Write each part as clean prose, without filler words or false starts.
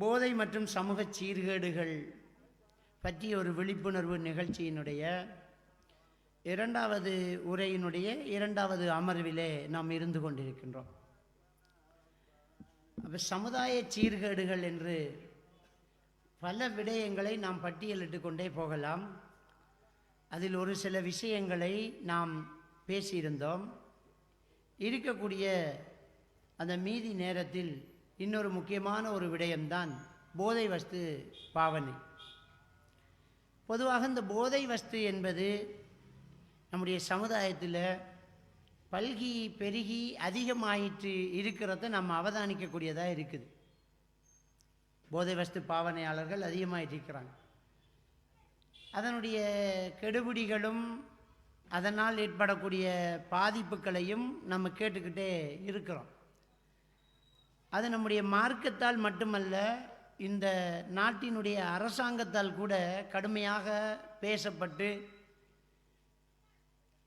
போதை மற்றும் சமூக சீர்கேடுகள் பற்றிய ஒரு விழிப்புணர்வு நிகழ்ச்சியினுடைய இரண்டாவது உரையினுடைய இரண்டாவது அமர்விலே நாம் இருந்து கொண்டிருக்கின்றோம். அப்போ சமுதாய சீர்கேடுகள் என்று பல விடயங்களை நாம் பட்டியலிட்டு கொண்டே போகலாம். அதில் ஒரு சில விஷயங்களை நாம் பேசியிருந்தோம். இருக்கக்கூடிய அந்த மீதி நேரத்தில் இன்னொரு முக்கியமான ஒரு விடயம்தான் போதை வஸ்து பாவனை. பொதுவாக இந்த போதை வஸ்து என்பது நம்முடைய சமுதாயத்தில் பல்கி பெருகி அதிகமாயிட்டு இருக்கிறத நம்ம அவதானிக்கக்கூடியதாக இருக்குது. போதை வஸ்து பாவனையாளர்கள் அதிகமாயிட்டு இருக்கிறாங்க. அதனுடைய கெடுபிடிகளும் அதனால் ஏற்படக்கூடிய பாதிப்புகளையும் நம்ம கேட்டுக்கிட்டே இருக்கிறோம். அது நம்முடைய மார்க்கத்தால் மட்டுமல்ல, இந்த நாட்டினுடைய அரசாங்கத்தால் கூட கடுமையாக பேசப்பட்டு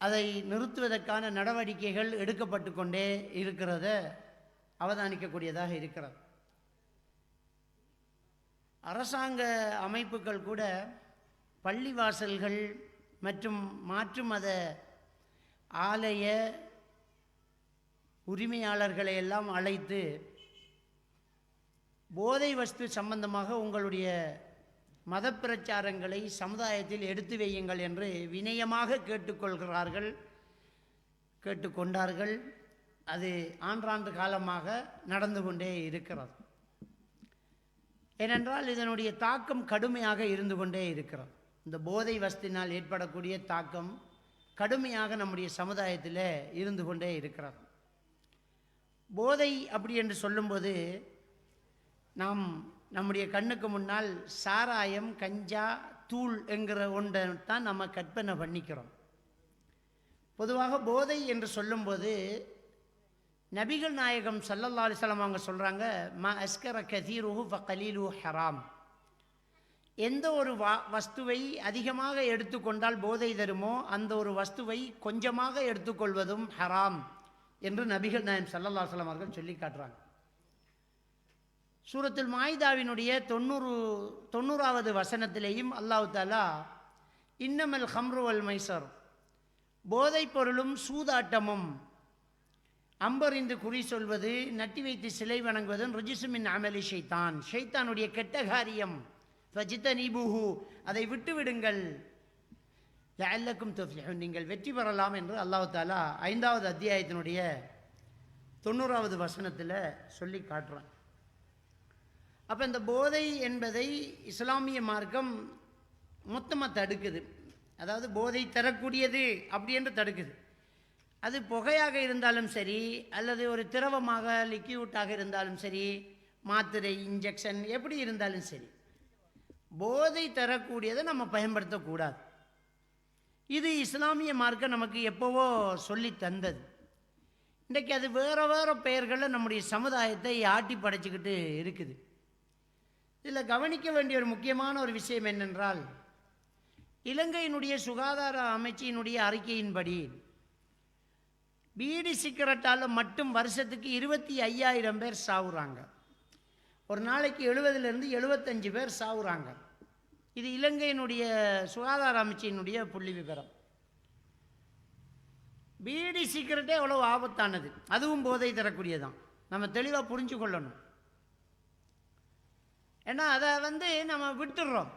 அதை நிறுத்துவதற்கான நடவடிக்கைகள் எடுக்கப்பட்டு கொண்டே இருக்கிறத அவதானிக்கக்கூடியதாக இருக்கிறது. அரசாங்க அமைப்புகள் கூட பள்ளிவாசல்கள் மற்றும் மாற்று மத ஆலய உரிமையாளர்களை எல்லாம் அழைத்து போதை வஸ்து சம்பந்தமாக உங்களுடைய மத பிரச்சாரங்களை சமுதாயத்தில் எடுத்து வையுங்கள் என்று வினயமாக கேட்டுக்கொண்டார்கள். அது ஆண்டாண்டு காலமாக நடந்து கொண்டே இருக்கிறது. ஏனென்றால் இதனுடைய தாக்கம் கடுமையாக இருந்து கொண்டே இருக்கிறது. இந்த போதை வஸ்தினால் ஏற்படக்கூடிய தாக்கம் கடுமையாக நம்முடைய சமுதாயத்தில் இருந்து கொண்டே இருக்கிறது. போதை அப்படி என்று சொல்லும்போது நாம் நம்முடைய கண்ணுக்கு முன்னால் சாராயம், கஞ்சா, தூள் என்கிற ஒன்றை தான் நம்ம கற்பனை பண்ணிக்கிறோம். பொதுவாக போதை என்று சொல்லும்போது நபிகள் நாயகம் ஸல்லல்லாஹு அலைஹி வஸல்லம் அவங்க சொல்கிறாங்க, மா அஸ்கர கதீருஹு ஃபகலீலுஹு ஹராம். எந்த ஒரு வஸ்துவை அதிகமாக எடுத்துக்கொண்டால் போதை தருமோ அந்த ஒரு வஸ்துவை கொஞ்சமாக எடுத்துக்கொள்வதும் ஹராம் என்று நபிகள் நாயகம் ஸல்லல்லாஹு அலைஹி வஸல்லம் அவர்கள் சொல்லி காட்டுறாங்க. சூரத்துல் மாயிதாவினுடைய 90வது வசனத்திலேயும் அல்லாஹ் தஆலா இன்னமல் ஹம்ரு வல் மைசர், போதைப் பொருளும் சூதாட்டமும், அம்பறிந்து குறி சொல்வது, நட்டி வைத்து சிலை வணங்குவதும் ருஜிசுமின் அமலி ஷைத்தான், ஷைத்தானுடைய கெட்ட காரியம், ஃபஜ்தனிபுஹு, அதை விட்டு விடுங்கள், லஅல்லக்கும் துஃப்லிஹூன், நீங்கள் வெற்றி பெறலாம் என்று அல்லாஹ் தஆலா 5வது அத்தியாயத்தினுடைய 90வது வசனத்தில் சொல்லி காட்டுறான். அப்போ இந்த போதை என்பதை இஸ்லாமிய மார்க்கம் மொத்தமாக தடுக்குது. அதாவது போதை தரக்கூடியது அப்படி என்று தடுக்குது. அது புகையாக இருந்தாலும் சரி, அல்லது ஒரு திரவமாக லிக்யூட்டாக இருந்தாலும் சரி, மாத்திரை, இன்ஜெக்ஷன் எப்படி இருந்தாலும் சரி, போதை தரக்கூடியதை நம்ம பயன்படுத்தக்கூடாது. இது இஸ்லாமிய மார்க்கம் நமக்கு எப்போவோ சொல்லி தந்தது. இன்றைக்கு அது வேறு வேறு பெயர்களில் நம்முடைய சமுதாயத்தை ஆட்டி படைச்சிக்கிட்டு இருக்குது. இதில் கவனிக்க வேண்டிய ஒரு முக்கியமான ஒரு விஷயம் என்னென்றால், இலங்கையினுடைய சுகாதார அமைச்சினுடைய அறிக்கையின்படி பீடி சிகரெட்டால் மட்டும் வருஷத்துக்கு 25,000 பேர் சாவுறாங்க. ஒரு நாளைக்கு 70லேருந்து 75 பேர் சாவுறாங்க. இது இலங்கையினுடைய சுகாதார அமைச்சினுடைய புள்ளி விவரம். பீடி சிகரெட்டே எவ்வளோ ஆபத்தானது, அதுவும் போதை தரக்கூடியதான். நம்ம தெளிவாக புரிஞ்சு கொள்ளணும். ஏன்னா அதை நம்ம விட்டுடுறோம்.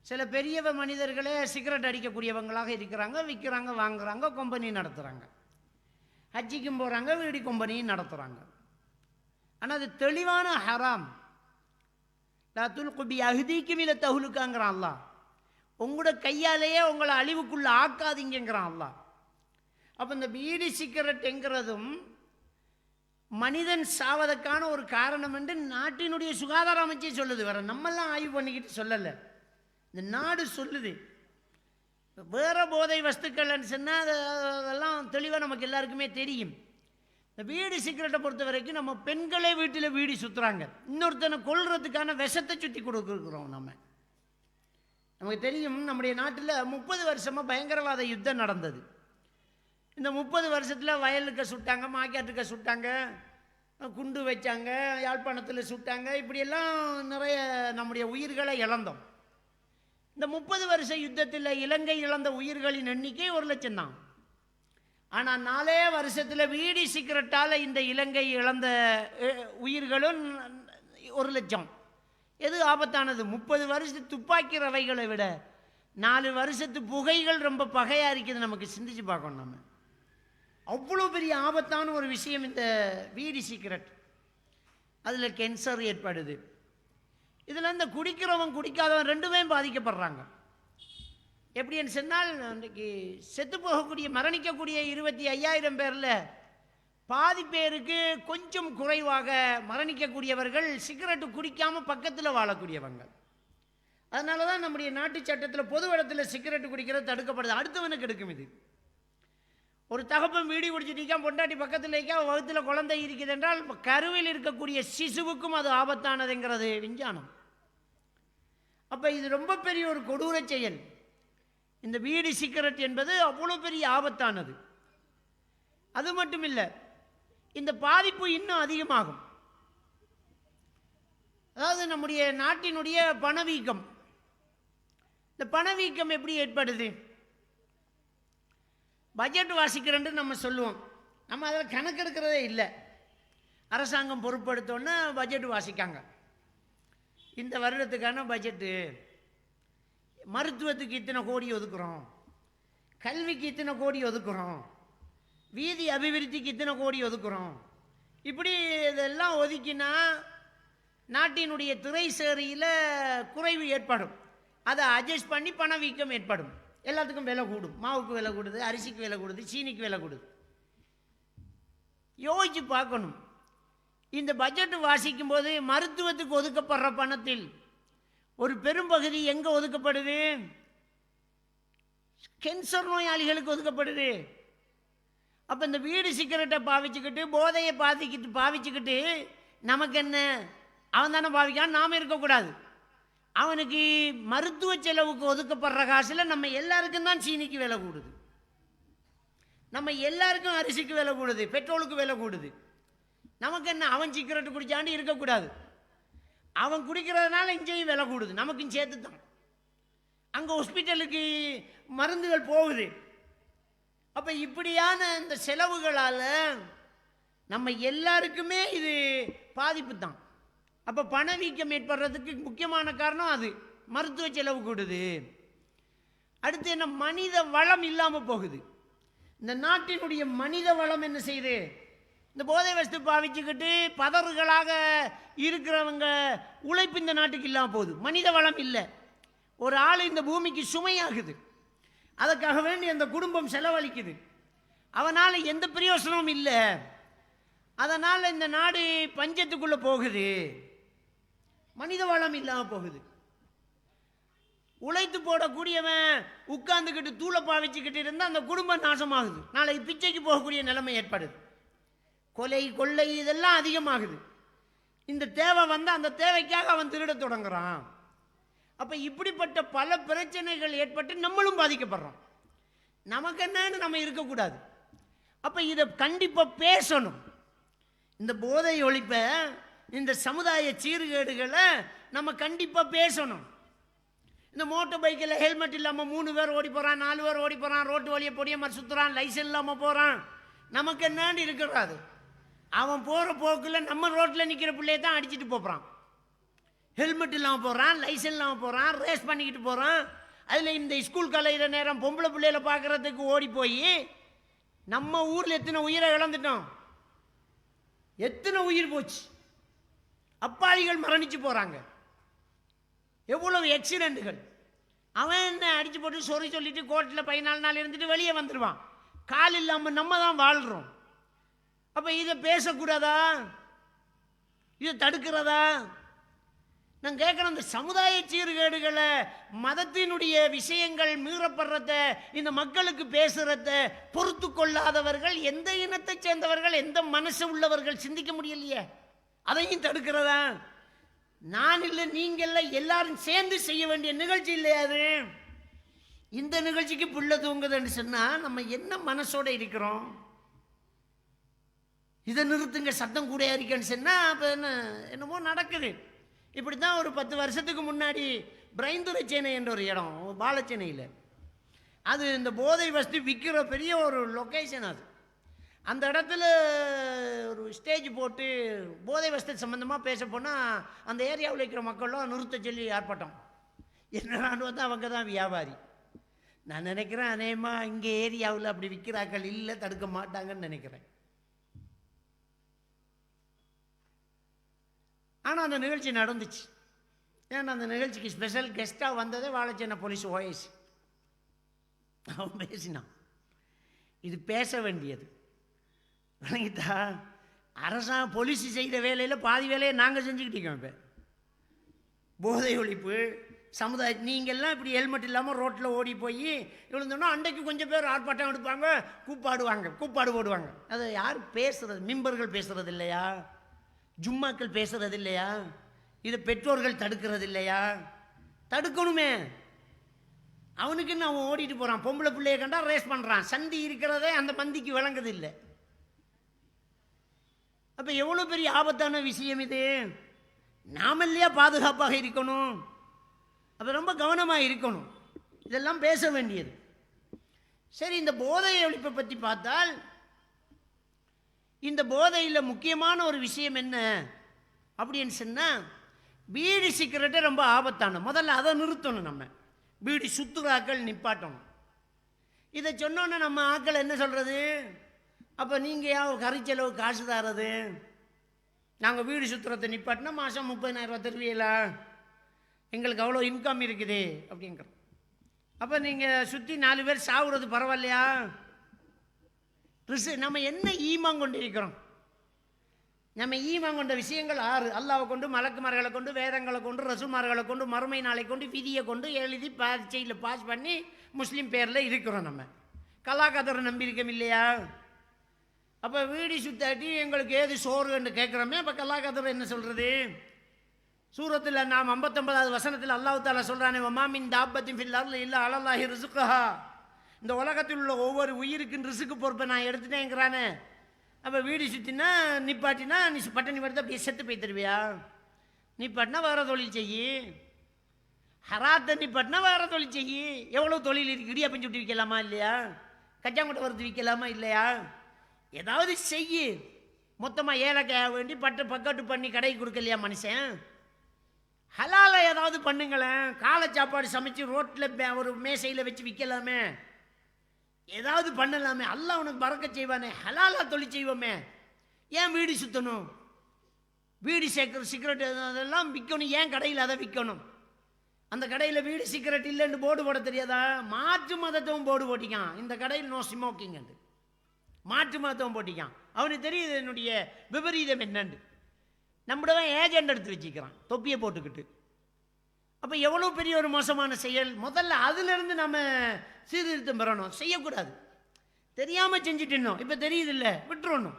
சில பெரிய மனிதர்களே சிகரெட் அடிக்கக்கூடியவங்களாக இருக்கிறாங்க, விற்கிறாங்க, வாங்குறாங்க, கம்பெனி நடத்துகிறாங்க, ஹஜ்ஜிக்கும் போகிறாங்க, வீடி கம்பெனியும் நடத்துகிறாங்க. ஆனால் அது தெளிவான ஹராம். லா துல்கு பி அஹ்தீக்கும் இலா தஹ்லுகாங்கிறான் அல்லாஹ். உங்களோட கையாலேயே உங்களை அழிவுக்குள்ளே ஆக்காதீங்கிறான் அல்லாஹ். அப்போ இந்த பீடி சிகரெட் என்கிறதும் மனிதன் சாவதற்கான ஒரு காரணம் என்று நாட்டினுடைய சுகாதார அமைச்சே சொல்லுது. வேற நம்மெல்லாம் ஆய்வு பண்ணிக்கிட்டு சொல்லலை, இந்த நாடு சொல்லுது. வேற போதை வஸ்துக்கள்னு சொன்னால் அதெல்லாம் தெளிவாக நமக்கு எல்லாருக்குமே தெரியும். இந்த பீடி சிகரெட்டை பொறுத்த வரைக்கும் நம்ம பெண்களே வீட்டில் பீடி சுற்றுறாங்க. இன்னொருத்தனை கொல்றதுக்கான விஷத்தை சுற்றி கொடுக்குறோம். நமக்கு தெரியும், நம்முடைய நாட்டில் 30 வருஷமாக பயங்கரவாத யுத்தம் நடந்தது. இந்த 30 வருஷத்தில் வயலுக்கு சுட்டாங்க, மாக்காட்டுக்க சுட்டாங்க, குண்டு வச்சாங்க, யாழ்ப்பாணத்தில் சுட்டாங்க, இப்படியெல்லாம் நிறைய நம்முடைய உயிர்களை இழந்தோம். இந்த 30 வருஷ யுத்தத்தில் இலங்கை இழந்த உயிர்களின் எண்ணிக்கை 1,00,000 தான். ஆனால் 4 வருஷத்தில் வீடி சீக்கிரட்டால் இந்த இலங்கை இழந்த உயிர்களும் 1,00,000. எது ஆபத்தானது? 30 வருஷத்து துப்பாக்கி ரவைகளை விட 4 வருஷத்து புகைகள் ரொம்ப பகையாக இருக்குது. நமக்கு சிந்திச்சு பார்க்கணும். நம்ம அவ்வளோ பெரிய ஆபத்தான ஒரு விஷயம் இந்த வீடி சீக்கிரட். அதில் கேன்சர் ஏற்படுது. இதில் இந்த குடிக்கிறவன் குடிக்காதவன் ரெண்டுமே பாதிக்கப்படுறாங்க. எப்படின்னு சொன்னால், இன்றைக்கு செத்து போகக்கூடிய மரணிக்கக்கூடிய 25,000 பேரில் பாதி பேருக்கு கொஞ்சம் குறைவாக மரணிக்கக்கூடியவர்கள் சிகரெட்டு குடிக்காமல் பக்கத்தில் வாழக்கூடியவங்க. அதனால தான் நம்முடைய நாட்டு சட்டத்தில் பொது இடத்துல சிகரெட்டு குடிக்கிறது தடுக்கப்படுது. அடுத்தவனுக்கு எடுக்கும். இது ஒரு தகப்பன் வீடி குடிச்சிட்டு பொண்டாட்டி பக்கத்தில் வைக்க வகுத்தில் குழந்தை இருக்குது என்றால் கருவில் இருக்கக்கூடிய சிசுவுக்கும் அது ஆபத்தானதுங்கிறது விஞ்ஞானம். அப்போ இது ரொம்ப பெரிய ஒரு கொடூர செயல். இந்த வீடி சிகரெட் என்பது அவ்வளோ பெரிய ஆபத்தானது. அது மட்டும் இல்லை, இந்த பாதிப்பு இன்னும் அதிகமாகும். அதாவது நம்முடைய நாட்டினுடைய பணவீக்கம். இந்த பணவீக்கம் எப்படி ஏற்படுது? பட்ஜெட் வாசிக்கிறேன்னு நம்ம சொல்லுவோம். நம்ம அதில் கணக்கெடுக்கிறதே இல்லை. அரசாங்கம் பொறுப்படுத்தோன்னு பட்ஜெட் வாசிக்காங்க. இந்த வருடத்துக்கான பட்ஜெட்டு, மருத்துவத்துக்கு இத்தனை கோடி ஒதுக்குறோம், கல்விக்கு இத்தனை கோடி ஒதுக்குறோம், வீதி அபிவிருத்திக்கு இத்தனை கோடி ஒதுக்குறோம். இப்படி இதெல்லாம் ஒதுக்கினா நாட்டினுடைய துறை சேரியில் குறைவு ஏற்படும். அதை அட்ஜஸ்ட் பண்ணி பணவீக்கம் ஏற்படும். எல்லாத்துக்கும் விலை கூடும். மாவுக்கு விலை கூடுது, அரிசிக்கு விலை கூடுது, சீனிக்கு விலை கூடுது. யோசிச்சு பார்க்கணும். இந்த பட்ஜெட் வாசிக்கும் போது மருத்துவத்துக்கு ஒதுக்கப்படுற பணத்தில் ஒரு பெரும்பகுதி எங்கே ஒதுக்கப்படுது? கேன்சர் நோயாளிகளுக்கு ஒதுக்கப்படுது. அப்போ இந்த வீடு சிகரெட்டை பாவிச்சுக்கிட்டு போதையை பாவிச்சுக்கிட்டு நமக்கு என்ன? அவன் தானே பாவிக்கான், நாம் இருக்கக்கூடாது. அவனுக்கு மருத்துவ செலவுக்கு ஒதுக்கப்படுற காசில் நம்ம எல்லாருக்கும் தான் சீனிக்கு விலை கூடுது, நம்ம எல்லாருக்கும் அரிசிக்கு விலை கூடுது, பெட்ரோலுக்கு விலை கூடுது. நமக்கு என்ன? அவன் சிகரெட்டு குடிச்சாண்டு இருக்கக்கூடாது. அவன் குடிக்கிறதுனால இங்கேயும் விலை கூடுது, நமக்கும் சேர்த்து தான். அங்கே ஹாஸ்பிட்டலுக்கு மருந்துகள் போகுது. அப்போ இப்படியான இந்த செலவுகளால் நம்ம எல்லாருக்குமே இது பாதிப்பு தான். அப்போ பணவீக்கம் ஏற்படுறதுக்கு முக்கியமான காரணம் அது. மருத்துவ செலவு கூடுது. அடுத்து என்ன? மனித வளம் இல்லாமல் போகுது. இந்த நாட்டினுடைய மனித வளம் என்ன செய்யுது? இந்த போதை வஸ்து பாவிச்சுக்கிட்டு பதறுகளாக இருக்கிறவங்க உழைப்பு இந்த நாட்டுக்கு இல்லாமல் போகுது. மனித வளம் இல்லை. ஒரு ஆள் இந்த பூமிக்கு சுமையாகுது. அதுக்காக வேண்டி அந்த குடும்பம் செலவழிக்குது. அவனால் எந்த பிரயோசனமும் இல்லை. அதனால் இந்த நாடு பஞ்சத்துக்குள்ளே போகுது. மனித வளம் இல்லாமல் போகுது. உழைத்து போடக்கூடியவன் உட்கார்ந்துக்கிட்டு தூளை பாவிச்சுக்கிட்டு இருந்தால் அந்த குடும்பம் நாசமாகுது. நாளைக்கு பிச்சைக்கு போகக்கூடிய நிலைமை ஏற்படுது. கொலை கொள்ளை இதெல்லாம் அதிகமாகுது. இந்த தேவை வந்து அந்த தேவைக்காக அவன் திருட தொடங்குறான். அப்போ இப்படிப்பட்ட பல பிரச்சனைகள் ஏற்பட்டு நம்மளும் பாதிக்கப்படுறோம். நமக்கு என்னன்னு நம்ம இருக்கக்கூடாது. அப்போ இதை கண்டிப்பாக பேசணும். இந்த போதை ஒழிப்பை, இந்த சமுதாய சீர்கேடுகளை நம்ம கண்டிப்பாக பேசணும். இந்த மோட்டர் பைக்கில் ஹெல்மெட் இல்லாமல் 3 பேர் ஓடி போகிறான், 4 பேர் ஓடி போகிறான், ரோட்டு வழியை பொடிய மாதிரி சுற்றுறான், லைசன்ஸ் இல்லாமல் போகிறான். நமக்கு என்னன்னு இருக்கிறாது. அவன் போகிற போக்கில் நம்ம ரோட்டில் நிற்கிற பிள்ளையை தான் அடிச்சுட்டு போகிறான். ஹெல்மெட் இல்லாமல் போகிறான், லைசன்ஸ் இல்லாமல் போகிறான், ரேஸ் பண்ணிக்கிட்டு போகிறான். அதில் இந்த ஸ்கூல் கலையிற நேரம் பொம்பளை பிள்ளைகளை பார்க்குறதுக்கு ஓடி போய் நம்ம ஊரில் எத்தனை உயிரை இழந்துட்டோம், எத்தனை உயிர் போச்சு. அப்பாவிகள் மரணிச்சு போகிறாங்க. எவ்வளவு ஆக்சிடென்ட்டுகள். அவன் என்ன அடித்து போட்டு சொறி சொல்லிட்டு கோர்ட்டில் 14 நாள் இருந்துட்டு வெளியே வந்துடுவான். கால் இல்லாமல் நம்ம தான் வாழ்கிறோம். அப்போ இதை பேசக்கூடாதா? இதை தடுக்கிறதா? நான் கேட்குறேன், இந்த சமுதாய சீர்கேடுகளை, மதத்தினுடைய விஷயங்கள் மீறப்படுறத, இந்த மக்களுக்கு பேசுகிறத பொறுத்து கொள்ளாதவர்கள், எந்த இனத்தை சேர்ந்தவர்கள், எந்த மனசு உள்ளவர்கள் சிந்திக்க முடியலையே. அதையும் தடுக்கிறதா? நான் இல்லை, நீங்கள் இல்லை, எல்லாரும் சேர்ந்து செய்ய வேண்டிய நிகழ்ச்சி இல்லையா அது? இந்த நிகழ்ச்சிக்கு புள்ள தூங்குதுன்னு சொன்னால் நம்ம என்ன மனசோட இருக்கிறோம்? இதை நிறுத்துங்க, சத்தம் கூட இருக்கேன்னு சொன்னால் அப்போ என்னமோ நடக்குது. இப்படி தான் ஒரு 10 வருஷத்துக்கு முன்னாடி பிரைந்துரைச்சேனை என்ற ஒரு இடம் பாலச்சேனையில், அது இந்த போதை வஸ்து விற்கிற பெரிய ஒரு லொக்கேஷன். அது அந்த இடத்துல ஒரு ஸ்டேஜ் போட்டு போதை வஸ்து சம்மந்தமாக பேச போனால் அந்த ஏரியாவில் இருக்கிற மக்களும் நிறுத்த சொல்லி ஆர்ப்பாட்டம். என்னடான்னு வந்து அவங்க தான் வியாபாரி. நான் நினைக்கிறேன் அநேகமாக இங்கே ஏரியாவில் அப்படி விற்கிறாக்கள் இல்லை, தடுக்க மாட்டாங்கன்னு நினைக்கிறேன். ஆனால் அந்த நிகழ்ச்சி நடந்துச்சு. ஏன்னா அந்த நிகழ்ச்சிக்கு ஸ்பெஷல் கெஸ்ட்டாக வந்ததே வாழைச்சேனை போலீஸ் ஓஎஸ். அவன் பேசினான், இது பேச வேண்டியது வணங்கிட்டா. அரசாங்க போலீஸ் செய்கிற வேலையில் பாதி வேலையை நாங்கள் செஞ்சுக்கிட்டோம். இப்போ போதை ஒழிப்பு சமுதாய நீங்கள்லாம் இப்படி ஹெல்மெட் இல்லாமல் ரோட்டில் ஓடி போய் விழுந்தோன்னா அன்றைக்கு கொஞ்சம் பேர் ஆர்ப்பாட்டம் எடுப்பாங்க, கூப்பாடு போடுவாங்க. அதை யார் பேசுறது? மிம்பர்கள் பேசுறது இல்லையா? ஜும்மாக்கள் பேசுறது இல்லையா? இதை பெற்றோர்கள் தடுக்கிறது இல்லையா? தடுக்கணுமே. அவனுக்குன்னு அவன் ஓடிட்டு போகிறான். பொம்பளை பிள்ளைய கண்டா ரேஸ் பண்ணுறான். சந்தி இருக்கிறதே அந்த பந்திக்கு விளங்குது இல்லை. அப்போ எவ்வளோ பெரிய ஆபத்தான விஷயம் இது. நாம இல்லையா பாதுகாப்பாக இருக்கணும்? அப்போ ரொம்ப கவனமாக இருக்கணும். இதெல்லாம் பேச வேண்டியது. சரி, இந்த போதை ஒழிப்பை பற்றி பார்த்தால் இந்த போதையில் முக்கியமான ஒரு விஷயம் என்ன அப்படின்னு சொன்னால், பீடி சிகரெட்டை ரொம்ப ஆபத்தான. முதல்ல அதை நிறுத்தணும். நம்ம பீடி சுத்துறாக்கள் நிப்பாட்டணும். இதை சொன்னோன்னே நம்ம ஆக்கள் என்ன சொல்கிறது? அப்போ நீங்கள் கறிச்செலவு காசு தாரது, நாங்கள் வீடு சுற்றுறதை நிப்பாட்டினா மாதம் 30,000 தருவீங்களா? எங்களுக்கு அவ்வளோ இன்கம் இருக்குது அப்படிங்கிற. அப்போ நீங்கள் சுற்றி 4 பேர் சாகுறது பரவாயில்லையா? நம்ம என்ன ஈமான் கொண்டு இருக்கிறோம்? நம்ம ஈமான் கொண்ட விஷயங்கள் 6. அல்லாவை கொண்டு, மலக்குமார்களை கொண்டு, வேதங்களை கொண்டு, ரசூமார்களை கொண்டு, மறுமை நாளை கொண்டு, விதியை கொண்டு எழுதி பரீட்சையில் பாஸ் பண்ணி முஸ்லீம் பேரில் இருக்கிறோம். நம்ம கலாக்கதரை நம்பியிருக்கோம் இல்லையா? அப்போ வீடி சுத்தாட்டி எங்களுக்கு ஏது சோறுன்னு கேட்குறோமே. அப்போ கலாக்கதரை என்ன சொல்கிறது? சூரத்தில் நாம் 59வது வசனத்தில் அல்லாஹ் தஆலா சொல்கிறானே, வமாமின் தாப்பத்தின் ஃபில் அர்லி இல்லா அலல்லாஹி ரிஸ்குஹா. இந்த உலகத்தில் உள்ள ஒவ்வொரு உயிருக்கும் ரிசுக்கு பொறுப்பை நான் எடுத்துட்டேங்கிறானே. அப்போ வீடு சுற்றினா நிப்பாட்டினா நீ பட்டணி வருது அப்படியே செத்து போய் தருவியா? நிப்பாட்டினா வேறு தொழில் செய்யி. ஹராத்தை நிப்பாட்டினா வேறு தொழில் செய்யி. எவ்வளோ தொழில் இருக்குது? இடியாப்பம் சுட்டு விற்கலாமா இல்லையா? கச்சாங்கொட்டை வறுத்து விற்கலாமா இல்லையா? ஏதாவது செய்யி. மொத்தமாக ஏலக்காய வேண்டி பக்கத்து பண்ணி கடைக்கு கொடுக்கலையா மனுஷன்? ஹலாலை ஏதாவது பண்ணுங்களேன். காலை சாப்பாடு சமைச்சு ரோட்டில் ஒரு மேசையில் வச்சு விற்கலாமே. ஏதாவது பண்ணலாமே. அல்லாஹ் உனக்கு பறக்க செய்வானே. ஹலாலா தொழில் செய்வோமே. ஏன் வீடு சுற்றணும்? வீடு சிகரெட் அதெல்லாம் விற்கணும். ஏன் கடையில் அதை விற்கணும்? அந்த கடையில் வீடு சிகரெட் இல்லைன்னு போர்டு போட தெரியாதா? மாற்று மதத்தவும் போர்டு போட்டிக்கான், இந்த கடையில் நோ ஸ்மோக்கிங். மாற்று மதத்தவும் போட்டிக்கான். அவனுக்கு தெரியுது என்னுடைய விபரீதம் என்னண்டு. நம்மளதான் ஏஜெண்ட் எடுத்து வச்சுக்கிறான் தொப்பியை போட்டுக்கிட்டு. அப்போ எவ்வளோ பெரிய ஒரு மோசமான செயல். முதல்ல அதிலிருந்து நம்ம சீர்திருத்தம் பெறணும். செய்யக்கூடாது. தெரியாமல் செஞ்சுட்டு இப்போ தெரியுது இல்லை, விட்டுறணும்.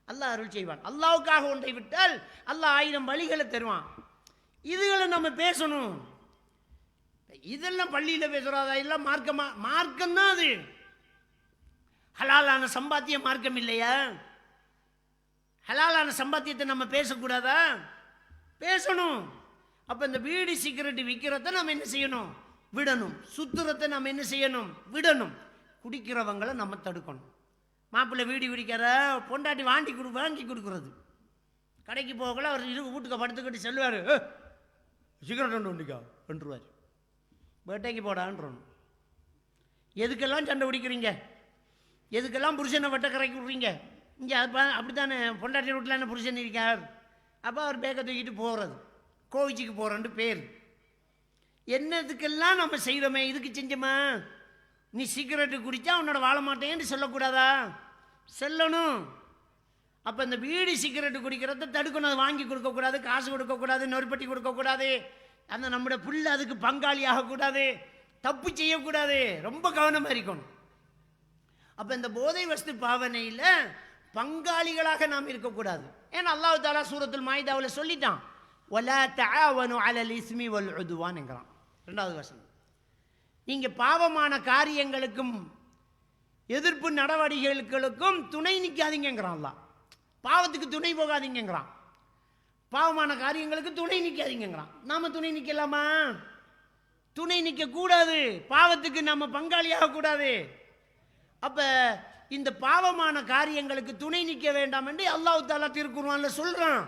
அல்லாஹ் அருள் செய்வான். அல்லாவுக்காக ஒன்றை விட்டால் அல்லாஹ் 1000 வழிகளை தருவான். இதுகளை நம்ம பேசணும். இதெல்லாம் பள்ளியில் பேசுகிறதா? எல்லாம் மார்க்கம்தான். அது ஹலாலான சம்பாத்திய மார்க்கம் இல்லையா? ஹலாலான சம்பாத்தியத்தை நம்ம பேசக்கூடாதா? பேசணும். அப்போ இந்த பீடி சிகரெட் விற்கிறத நம்ம என்ன செய்யணும்? விடணும். சுத்துறத்தை நம்ம என்ன செய்யணும்? விடணும். குடிக்கிறவங்களை நம்ம தடுக்கணும். மாப்பிள்ளை வீடி குடிக்கிற பொண்டாட்டி வாங்கி கொடுக்குறது. கடைக்கு போகல அவர் வீட்டுக்கு படுத்துக்கிட்டு செல்வார், சிகரெட் ஒன்று உண்டிக்கா என்றுவார். வேட்டைக்கு போடான்றணும். எதுக்கெல்லாம் சண்டை பிடிக்கிறீங்க? எதுக்கெல்லாம் புருஷனை வெட்ட கரைக்கு விட்றீங்க? இங்கே அப்படி தானே பொண்டாட்டி வீட்டில் என்ன புருஷன் இருக்கார். அப்போ அவர் பேக்கை தூக்கிட்டு போகிறது, கோவிச்சுக்கு போகிறேன்ட்டு பேர். என்னதுக்கெல்லாம் நம்ம செய்கிறோமே, இதுக்கு செஞ்சோமா? நீ சிகரெட்டு குடித்தா உன்னோட வாழ மாட்டேன்னு சொல்லக்கூடாதா? சொல்லணும். அப்போ இந்த பீடி சிகரெட்டு குடிக்கிறத தடுக்கணும். அதை வாங்கி கொடுக்கக்கூடாது, காசு கொடுக்கக்கூடாது, நொறுப்பட்டி கொடுக்கக்கூடாது. அந்த நம்முடைய புள்ள அதுக்கு பங்காளி ஆகக்கூடாது, தப்பு செய்யக்கூடாது. ரொம்ப கவனமாக இருக்கணும். அப்போ இந்த போதை வஸ்து பாவனையில் பங்காளிகளாக நாம் இருக்கக்கூடாது. ஏன்னா அல்லாஹ் தஆலா சூரத்துல் மாயிதாவில் சொல்லிட்டான், வலா தஆவனு அலல் இஸ்மி வல் உதுவான்ங்கிறான். 2வது வசனம். நீங்கள் பாவமான காரியங்களுக்கும் எதிர்ப்பு நடவடிக்கைகளுக்கும் துணை நிற்காதீங்கிறான் அல்லாஹ். பாவத்துக்கு துணை போகாதீங்கிறான், பாவமான காரியங்களுக்கு துணை நிற்காதீங்கிறான். நாம துணை நிற்கலாமா? துணை நிற்க கூடாது, பாவத்துக்கு நம்ம பங்காளியாக கூடாது. அப்ப இந்த பாவமான காரியங்களுக்கு துணை நிற்க வேண்டாம் என்று அல்லாஹ் தஆலா திருக்குர்ஆன்ல சொல்றான்.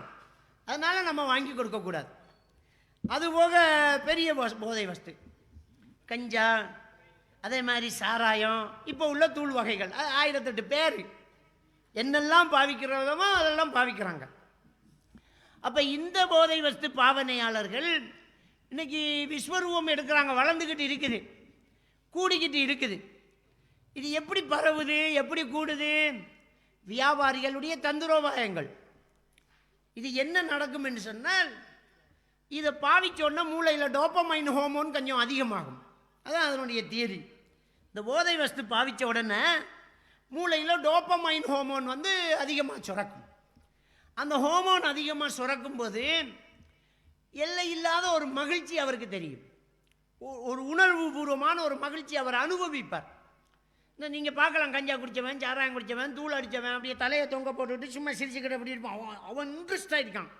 அதனால நம்ம வாங்கி கொடுக்க கூடாது. அதுபோக பெரிய போதை வஸ்து, கஞ்சா, அதே மாதிரி சாராயம், இப்போ உள்ள தூள் வகைகள், 1008 பேர் என்னெல்லாம் பாவிக்கிறோமோ அதெல்லாம் பாவிக்கிறாங்க. அப்போ இந்த போதை வஸ்து பாவனையாளர்கள் இன்னைக்கு விஸ்வரூபம் எடுக்கிறாங்க, வளர்ந்துக்கிட்டு இருக்குது, கூடிக்கிட்டு இருக்குது. இது எப்படி பரவுது, எப்படி கூடுது? வியாபாரிகளுடைய தந்திரோபாயங்கள். இது என்ன நடக்கும் என்று சொன்னால், இதை பாவிச்சோன்னா மூளையில் டோபமைன் ஹோமோன் கொஞ்சம் அதிகமாகும். அதான் அதனுடைய தியரி. இந்த போதை வஸ்து பாவித்த உடனே மூளையில் டோபமைன் ஹோமோன் வந்து அதிகமாக சுரக்கும். அந்த ஹோமோன் அதிகமாக சுரக்கும் போது எல்லை இல்லாத ஒரு மகிழ்ச்சி அவருக்கு தெரியும், ஒரு உணர்வு பூர்வமான ஒரு மகிழ்ச்சி அவர் அனுபவிப்பார். நீங்கள் பார்க்கலாம், கஞ்சா குடித்தவன், சாராயம் குடித்தவன், தூள் அடித்தவன் அப்படியே தலையை தொங்க போட்டுவிட்டு சும்மா சிரிச்சுக்கிட்ட அப்படி இருப்பான். அவன் இன்ட்ரெஸ்டாக இருக்கான்,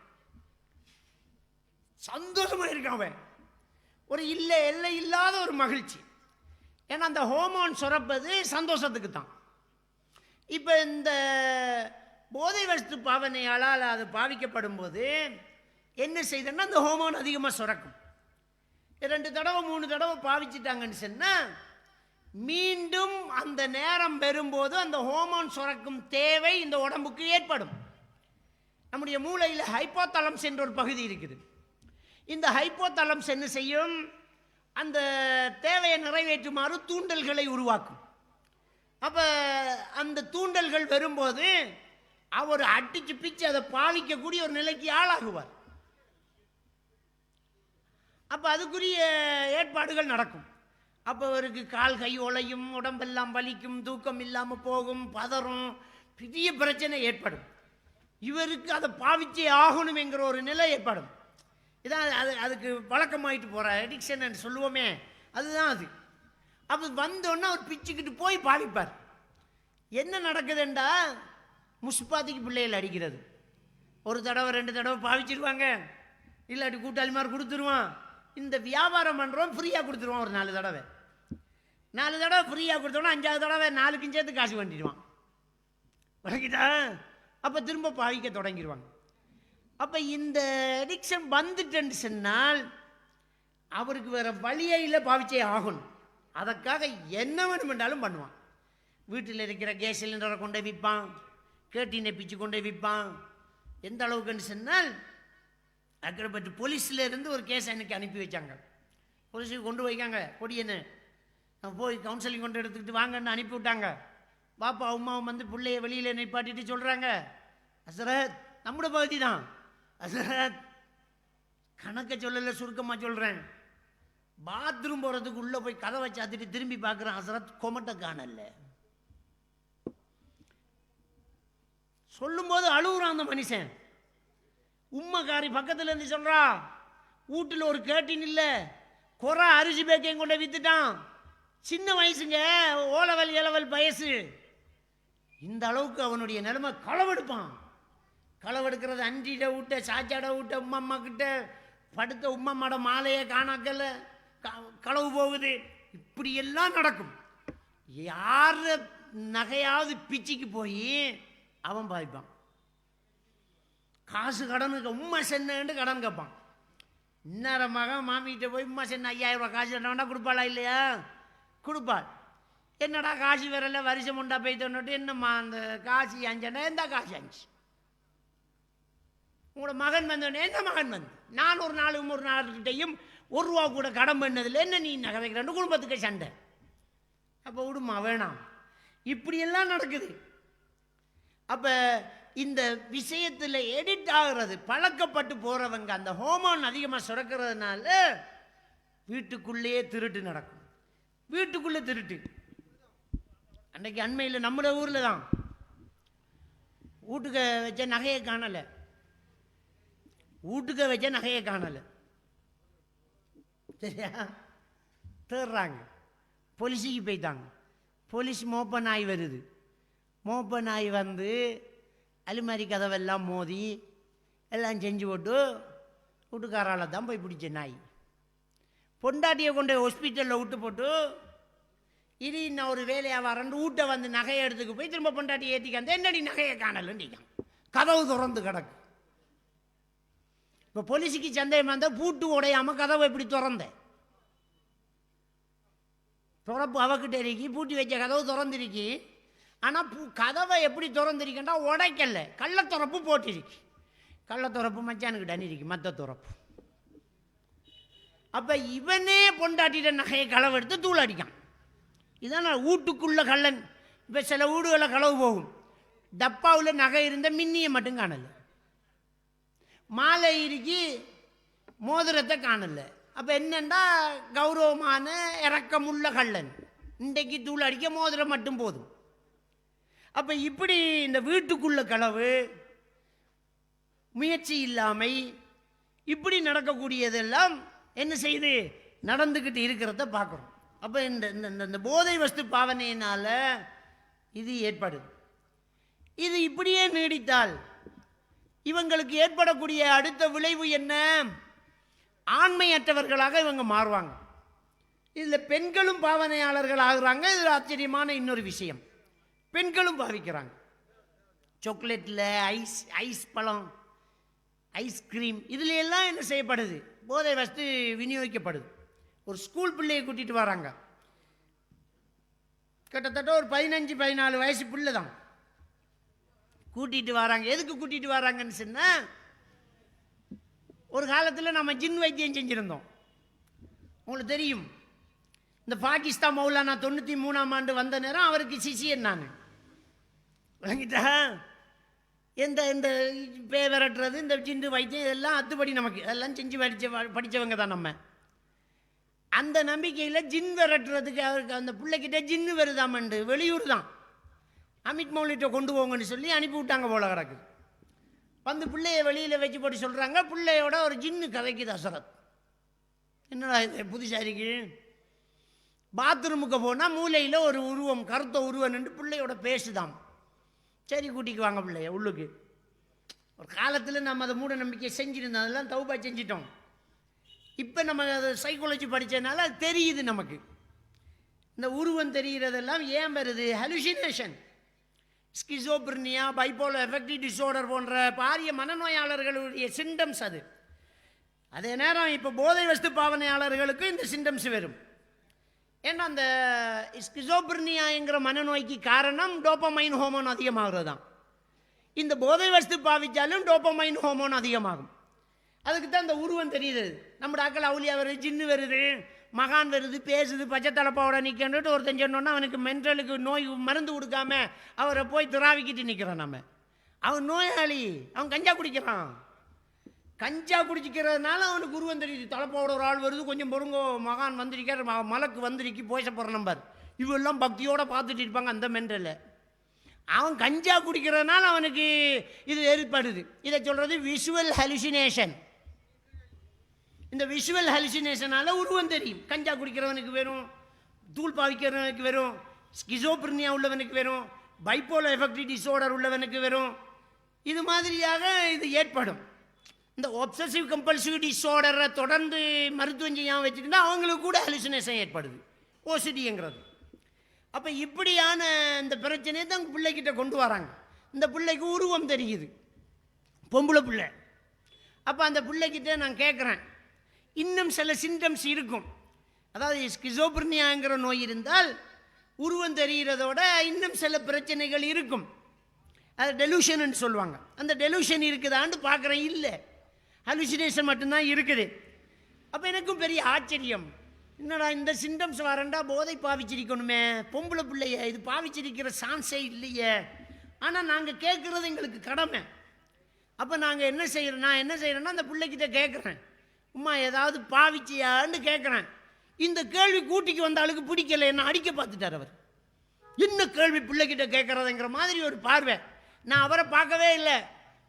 சந்தோஷமாக இருக்கான், அவன் ஒரு எல்லை இல்லாத ஒரு மகிழ்ச்சி. ஏன்னா அந்த ஹோமோன் சுரப்பது சந்தோஷத்துக்கு தான். இப்போ இந்த போதை வஸ்து பாவனையால் அது பாவிக்கப்படும் போது என்ன செய்தன்னா, அந்த ஹோமோன் அதிகமாக சுரக்கும். 2 தடவை 3 தடவை பாவிச்சிட்டாங்கன்னு சொன்னால் மீண்டும் அந்த நேரம் பெறும்போது அந்த ஹோமோன் சுரக்கும் தேவை இந்த உடம்புக்கு ஏற்படும். நம்முடைய மூளையில் ஹைப்போதலம்ஸ் என்ற ஒரு பகுதி இருக்குது. இந்த ஹைப்போதலம்ஸ் என்ன செய்யும், அந்த தேவையை நிறைவேற்றுமாறு தூண்டல்களை உருவாக்கும். அப்போ அந்த தூண்டல்கள் வரும்போது அவர் அடிச்சு பிச்சு அதை பாவிக்கக்கூடிய ஒரு நிலைக்கு ஆளாகுவார். அப்போ அதுக்குரிய ஏற்பாடுகள் நடக்கும். அப்போ அவருக்கு கால் கை உழையும், உடம்பெல்லாம் வலிக்கும், தூக்கம் இல்லாமல் போகும், பதறும், பெரிய பிரச்சனை ஏற்படும். இவருக்கு அதை பாவிச்சே ஆகணும் என்கிற ஒரு நிலை ஏற்படும். இதான் அதுக்கு பழக்கமாயிட்டு போகிற அடிக்ஷன் சொல்லுவோமே, அதுதான் அது. அப்போ வந்தோன்னா அவர் பிச்சுக்கிட்டு போய் பாவிப்பார். என்ன நடக்குதுண்டா, முஸ்பாத்திக்கு பிள்ளைகள் அடிக்கிறது. ஒரு தடவை 2 தடவை பாவிச்சிருவாங்க, இல்லாட்டி கூட்டாளி மாதிரி கொடுத்துருவான். இந்த வியாபாரம் பண்ணுறோம், ஃப்ரீயாக கொடுத்துருவான். ஒரு 4 தடவை 4 தடவை ஃப்ரீயாக கொடுத்தோன்னா 5ஆவது தடவை 4க்கும் சேர்த்து காசு பண்ணிடுவான். வணக்கிட்டா அப்போ திரும்ப பாவிக்க தொடங்கிடுவாங்க. அப்போ இந்த அடிக்ஷன் வந்துட்டேன்னு சொன்னால் அவருக்கு வேறு வழியே இல்லை, பாவிச்சே ஆகணும். அதற்காக என்ன வேணுமென்றாலும் பண்ணுவான். வீட்டில் இருக்கிற கேஸ் சிலிண்டரை கொண்டு விற்பான், கேட்டினை பிச்சு கொண்டு விற்பான். எந்த அளவுக்குன்னு சொன்னால் அக்கறைப்பட்டு போலீஸில் இருந்து ஒரு கேஸ் எனக்கு அனுப்பி வச்சாங்க. போலீஸுக்கு கொண்டு வைக்காங்க, கொடியன்னு போய் கவுன்சிலிங் கொண்டு எடுத்துக்கிட்டு வாங்கன்னு அனுப்பி விட்டாங்க. பாப்பா அம்மாவும் வந்து பிள்ளைய வெளியில் நிப்பாட்டிட்டு சொல்கிறாங்க, ஹசரத் நம்முடைய பகுதி தான் ஹசரத், கணக்கை சொல்லலை சுருக்கமாக சொல்கிறேன், பாத்ரூம் போகிறதுக்கு உள்ளே போய் கதவை சாத்திட்டு திரும்பி பார்க்குறேன், ஹசரத் கொமட்டை காணல. சொல்லும்போது அழுகுறான் அந்த மனுஷன். உம்மைக்காரி பக்கத்தில் இருந்து சொல்கிறா, வீட்டில் ஒரு கேட்டின் இல்லை, குறை அரிசி பேக்கையும் கொண்டு வித்துட்டான், சின்ன வயசுங்க, ஓலவல் இளவல் வயசு. இந்த அளவுக்கு அவனுடைய நிலைமை. களவெடுப்பான். களவெடுக்கிறது அஞ்சிட விட்ட, சாச்சாட விட்ட, உம்மம்மா கிட்ட படுத்த உம்மம்மாட மாலையை காணாக்கல, களவு போகுது. இப்படியெல்லாம் நடக்கும். யார் நகையாவது பிச்சுக்கு போய் அவன் பாய்ப்பான். காசு கடனுக்கு உம்மா சென்னு கடன் கேட்பான். இந்நேரம் மகன் மாமிகிட்ட போய் உம்மா சென்ன 5000 ரூபா காசு வேண்டாம் கொடுப்பாளா இல்லையா? கொடுப்பாள். என்னடா காசு வரல, வருஷம் உண்டா போய்த்தோன்னுட்டு, என்னம்மா அந்த காசு அஞ்சண்டா, எந்த காசு 5? உங்களோட மகன் வந்தோடனே, என்ன மகன் வந்து நான் ஒரு நாளுக்கிட்டையும் 1 ரூபா கூட கடன் பண்ணதில்லை, என்ன நீ நகை வைக்கிறேன், குடும்பத்துக்கு சண்டை. அப்போ விடுமா, வேணாம். இப்படியெல்லாம் நடக்குது. அப்போ இந்த விஷயத்தில் எடிட் ஆகிறது, பழக்கப்பட்டு போகிறவங்க அந்த ஹோமோன் அதிகமாக சுரக்கிறதுனால வீட்டுக்குள்ளேயே திருட்டு நடக்கும். வீட்டுக்குள்ளே திருட்டு. அன்றைக்கு அண்மையில் நம்மளோட ஊரில் தான் வீட்டுக்கு வச்ச நகையை காணலை, வீட்டுக்கு வச்ச நகையை காணலை, சரியா? தேடுறாங்க, போலீஸுக்கு போய்த்தாங்க. போலீஸ் மோப்ப நாய் வருது. மோப்ப நாய் வந்து அலுமாரி கதவெல்லாம் மோதி எல்லாம் செஞ்சு போட்டு வீட்டுக்காரால தான் போய் பிடிச்ச நாய். பொண்டாட்டியை கொண்டு ஹாஸ்பிட்டலில் விட்டு போட்டு இது இன்னும் ஒரு வேலையாக வரண்டு வீட்டை வந்து நகையை எடுத்துக்கு போய் திரும்ப பொண்டாட்டியை ஏற்றிக்காந்து என்னடி நகையை காணலன்னு கதவு திறந்து கிடக்கு. இப்போ போலீஸுக்கு சந்தேகமாக இருந்தால் பூட்டு உடையாமல் கதவை இப்படி திறந்தேன். திறப்பு அவக்கிட்ட இருக்கி, பூட்டி வச்ச கதவு திறந்துருக்கி. ஆனால் கதவை எப்படி திறந்துருக்கேன்டா உடைக்கல, கள்ளத்துறப்பு போட்டிருக்கு. கள்ளத்துறப்பு மச்சானுக்கிட்ட இருக்கு, மற்ற துறப்பு. அப்போ இவனே பொண்டாட்டிட்ட நகையை களவு எடுத்து தூள் அடிக்கான். இதான் வீட்டுக்குள்ள கள்ளன். இப்போ சில வீடுகளில் களவு போகும், டப்பாவில் நகை இருந்த மின்னியை மட்டும் காணல, மாலை இருக்கி மோதிரத்தை காணல. அப்போ என்னண்டா கௌரவமான இறக்கமுள்ள கள்ளன். இன்றைக்கு தூள் அடிக்க மோதிரம் மட்டும் போதும். அப்போ இப்படி இந்த வீட்டுக்குள்ள களவு, முயற்சி இல்லாமை, இப்படி நடக்கக்கூடியதெல்லாம் என்ன செய்து நடந்துக்கிட்டு இருக்கிறத பார்க்குறோம். அப்போ இந்த போதை வஸ்து பாவனையினால இது ஏற்படுது. இது இப்படியே நீடித்தால் இவங்களுக்கு ஏற்படக்கூடிய அடுத்த விளைவு என்ன? ஆண்மையற்றவர்களாக இவங்க மாறுவாங்க. இதில் பெண்களும் பாவனையாளர்கள் ஆகுறாங்க. இதில் ஆச்சரியமான இன்னொரு விஷயம், பெண்களும் பாவிக்கிறாங்க. சாக்லேட்டில் ஐஸ் பழம், ஐஸ்கிரீம், இதுல எல்லாம் என்ன செய்யப்படுது? போதை வஸ்து விநியோகிக்கப்படுது. ஒரு ஸ்கூல் பிள்ளையை கூட்டிட்டு வராங்க, கிட்டத்தட்ட ஒரு 15-14 வயசு பிள்ளை தான் கூட்டிட்டு வராங்க. எதுக்கு கூட்டிட்டு வராங்கன்னு சொன்னா, ஒரு காலத்தில் நம்ம ஜின் வைத்தியம் செஞ்சிருந்தோம். உங்களுக்கு தெரியும், இந்த பாகிஸ்தான் மௌலானா 93ஆம் ஆண்டு வந்த நேரம் அவருக்கு சிஷியன் நான். விளங்கிட்டா? இந்த இந்த பே விரட்டுறது, இந்த ஜிண்டு வைத்தியம், இதெல்லாம் அத்துப்படி நமக்கு அதெல்லாம் செஞ்சு படித்தவங்க தான் நம்ம. அந்த நம்பிக்கையில் ஜின் விரட்டுறதுக்கு அவருக்கு அந்த பிள்ளைக்கிட்ட ஜின்னு வருதாமண்டு, வெளியூர் தான், அமித் மௌலிட்ட கொண்டு போங்கன்னு சொல்லி அனுப்பி விட்டாங்க போல கிடக்கு. வந்து பிள்ளைய வெளியில் வச்சு போட்டு சொல்கிறாங்க, பிள்ளையோட ஒரு ஜின்னு கதைக்குது அசரத். என்னடா இது புதுசாக இருக்கு? பாத்ரூமுக்கு போனால் மூலையில் ஒரு உருவம், கருத்த உருவம் நின்று பிள்ளையோட பேசுதாம். சரி கூட்டிக்கு வாங்க பிள்ளைய உள்ளுக்கு. ஒரு காலத்தில் நம்ம அதை மூட நம்பிக்கை செஞ்சுருந்தோம், அதெல்லாம் தௌபா செஞ்சிட்டோம். இப்போ நம்ம அதை சைக்காலஜி படித்ததுனால அது தெரியுது நமக்கு. இந்த உருவம் தெரிகிறதெல்லாம் ஏன் வருது? ஹலுசினேஷன், ஸ்கிசோப்ரினியா, பைபோலர் எஃபெக்டிவ் டிஸார்டர் போன்ற பாரிய மனநோயாளர்களுடைய சிம்டம்ஸ் அது. அதே நேரம் இப்போ போதை வஸ்து பாவனையாளர்களுக்கு இந்த சிம்டம்ஸ் வரும். ஏன்னா அந்த ஸ்கிசோப்ரினியாங்கிற மனநோய்க்கு காரணம் டோபமைன் ஹோமோன் அதிகமாகிறது தான். இந்த போதை வஸ்து பாவிச்சாலும் டோபமைன் ஹோமோன் அதிகமாகும். அதுக்கு தான் இந்த உருவம் தெரியுது. நம்ம ஆக்கள் அவுலியா வருது, ஜின்னு வருது, மகான் வருது, பேசுது, பச்சை தலைப்பாவோட நிற்கன்ட்டு ஒருத்தன் சொன்னோன்னா அவனுக்கு மென்டலுக்கு நோய் மருந்து கொடுக்காம அவரை போய் திராவிக்கிட்டு நிற்கிறான். நம்ம அவன் நோயாளி, அவன் கஞ்சா குடிக்கிறான். கஞ்சா குடிச்சிக்கிறதுனால அவனுக்கு உருவம் தெரியுது. தலைப்பாவோட ஒரு ஆள் வருது, கொஞ்சம் பொறுங்கோ, மகான் வந்திருக்கார், மலக்கு வந்திருக்கு, போய்ச போகிற நம்பர், இவெல்லாம் பக்தியோடு பார்த்துட்டு இருப்பாங்க அந்த மென்டலில். அவன் கஞ்சா குடிக்கிறதுனால அவனுக்கு இது ஏற்படுது. இதை சொல்கிறது விஷுவல் ஹலுசினேஷன். இந்த விஷுவல் ஹலுசினேஷனால் உருவம் தெரியும். கஞ்சா குடிக்கிறவனுக்கு வரும், தூள் பாவிக்கிறவனுக்கு வரும், ஸ்கிசோப்ரினியா உள்ளவனுக்கு வரும், பைபோலர் எஃபெக்டிவ் டிஸார்டர் உள்ளவனுக்கு வரும். இது மாதிரியாக இது ஏற்படும். இந்த ஒப்சசிவ் கம்பல்சிவ் டிஸார்டரை தொடர்ந்து மருத்துவம் செய்யாமல் வச்சுக்கிட்டா அவங்களுக்கு கூட ஹலுசினேஷன் ஏற்படுது, ஓசிடிங்கிறது. அப்போ இப்படியான இந்த பிரச்சனையை தான் பிள்ளைக்கிட்ட கொண்டு வராங்க. இந்த பிள்ளைக்கு உருவம் தெரியுது, பொம்பளை பிள்ளை. அப்போ அந்த பிள்ளைக்கிட்ட நான் கேட்குறேன், இன்னும் சில சிம்டம்ஸ் இருக்கும். அதாவது ஸ்கிசோப்ரினியாங்கிற நோய் இருந்தால் உருவம் தெரிகிறதோட இன்னும் சில பிரச்சனைகள் இருக்கும். அது டெலூஷன் சொல்லுவாங்க. அந்த டெலூஷன் இருக்குதான்னு பார்க்குறேன், இல்லை, ஹலுசினேஷன் மட்டும்தான் இருக்குது. அப்போ எனக்கும் பெரிய ஆச்சரியம், என்னடா இந்த சிம்டம்ஸ் வரண்டா போதை பாவிச்சிருக்கணுமே, பொம்பளை பிள்ளைய இது பாவிச்சிருக்கிற சான்ஸே இல்லையே. ஆனால் நாங்கள் கேட்குறது எங்களுக்கு கடமை. அப்போ நாங்கள் என்ன செய்கிறோம், நான் என்ன செய்கிறேன்னா அந்த பிள்ளைக்கிட்ட கேட்குறேன், உம்மா ஏதாவது பாவிச்சியான்னு கேட்குறேன். இந்த கேள்வி கூட்டிக்கு வந்த ஆளுக்கு பிடிக்கல, என்ன அடிக்க பார்த்துட்டார் அவர். என்ன கேள்வி பிள்ளைக்கிட்ட கேட்குறதுங்கிற மாதிரி ஒரு பார்வை. நான் அவரை பார்க்கவே இல்லை,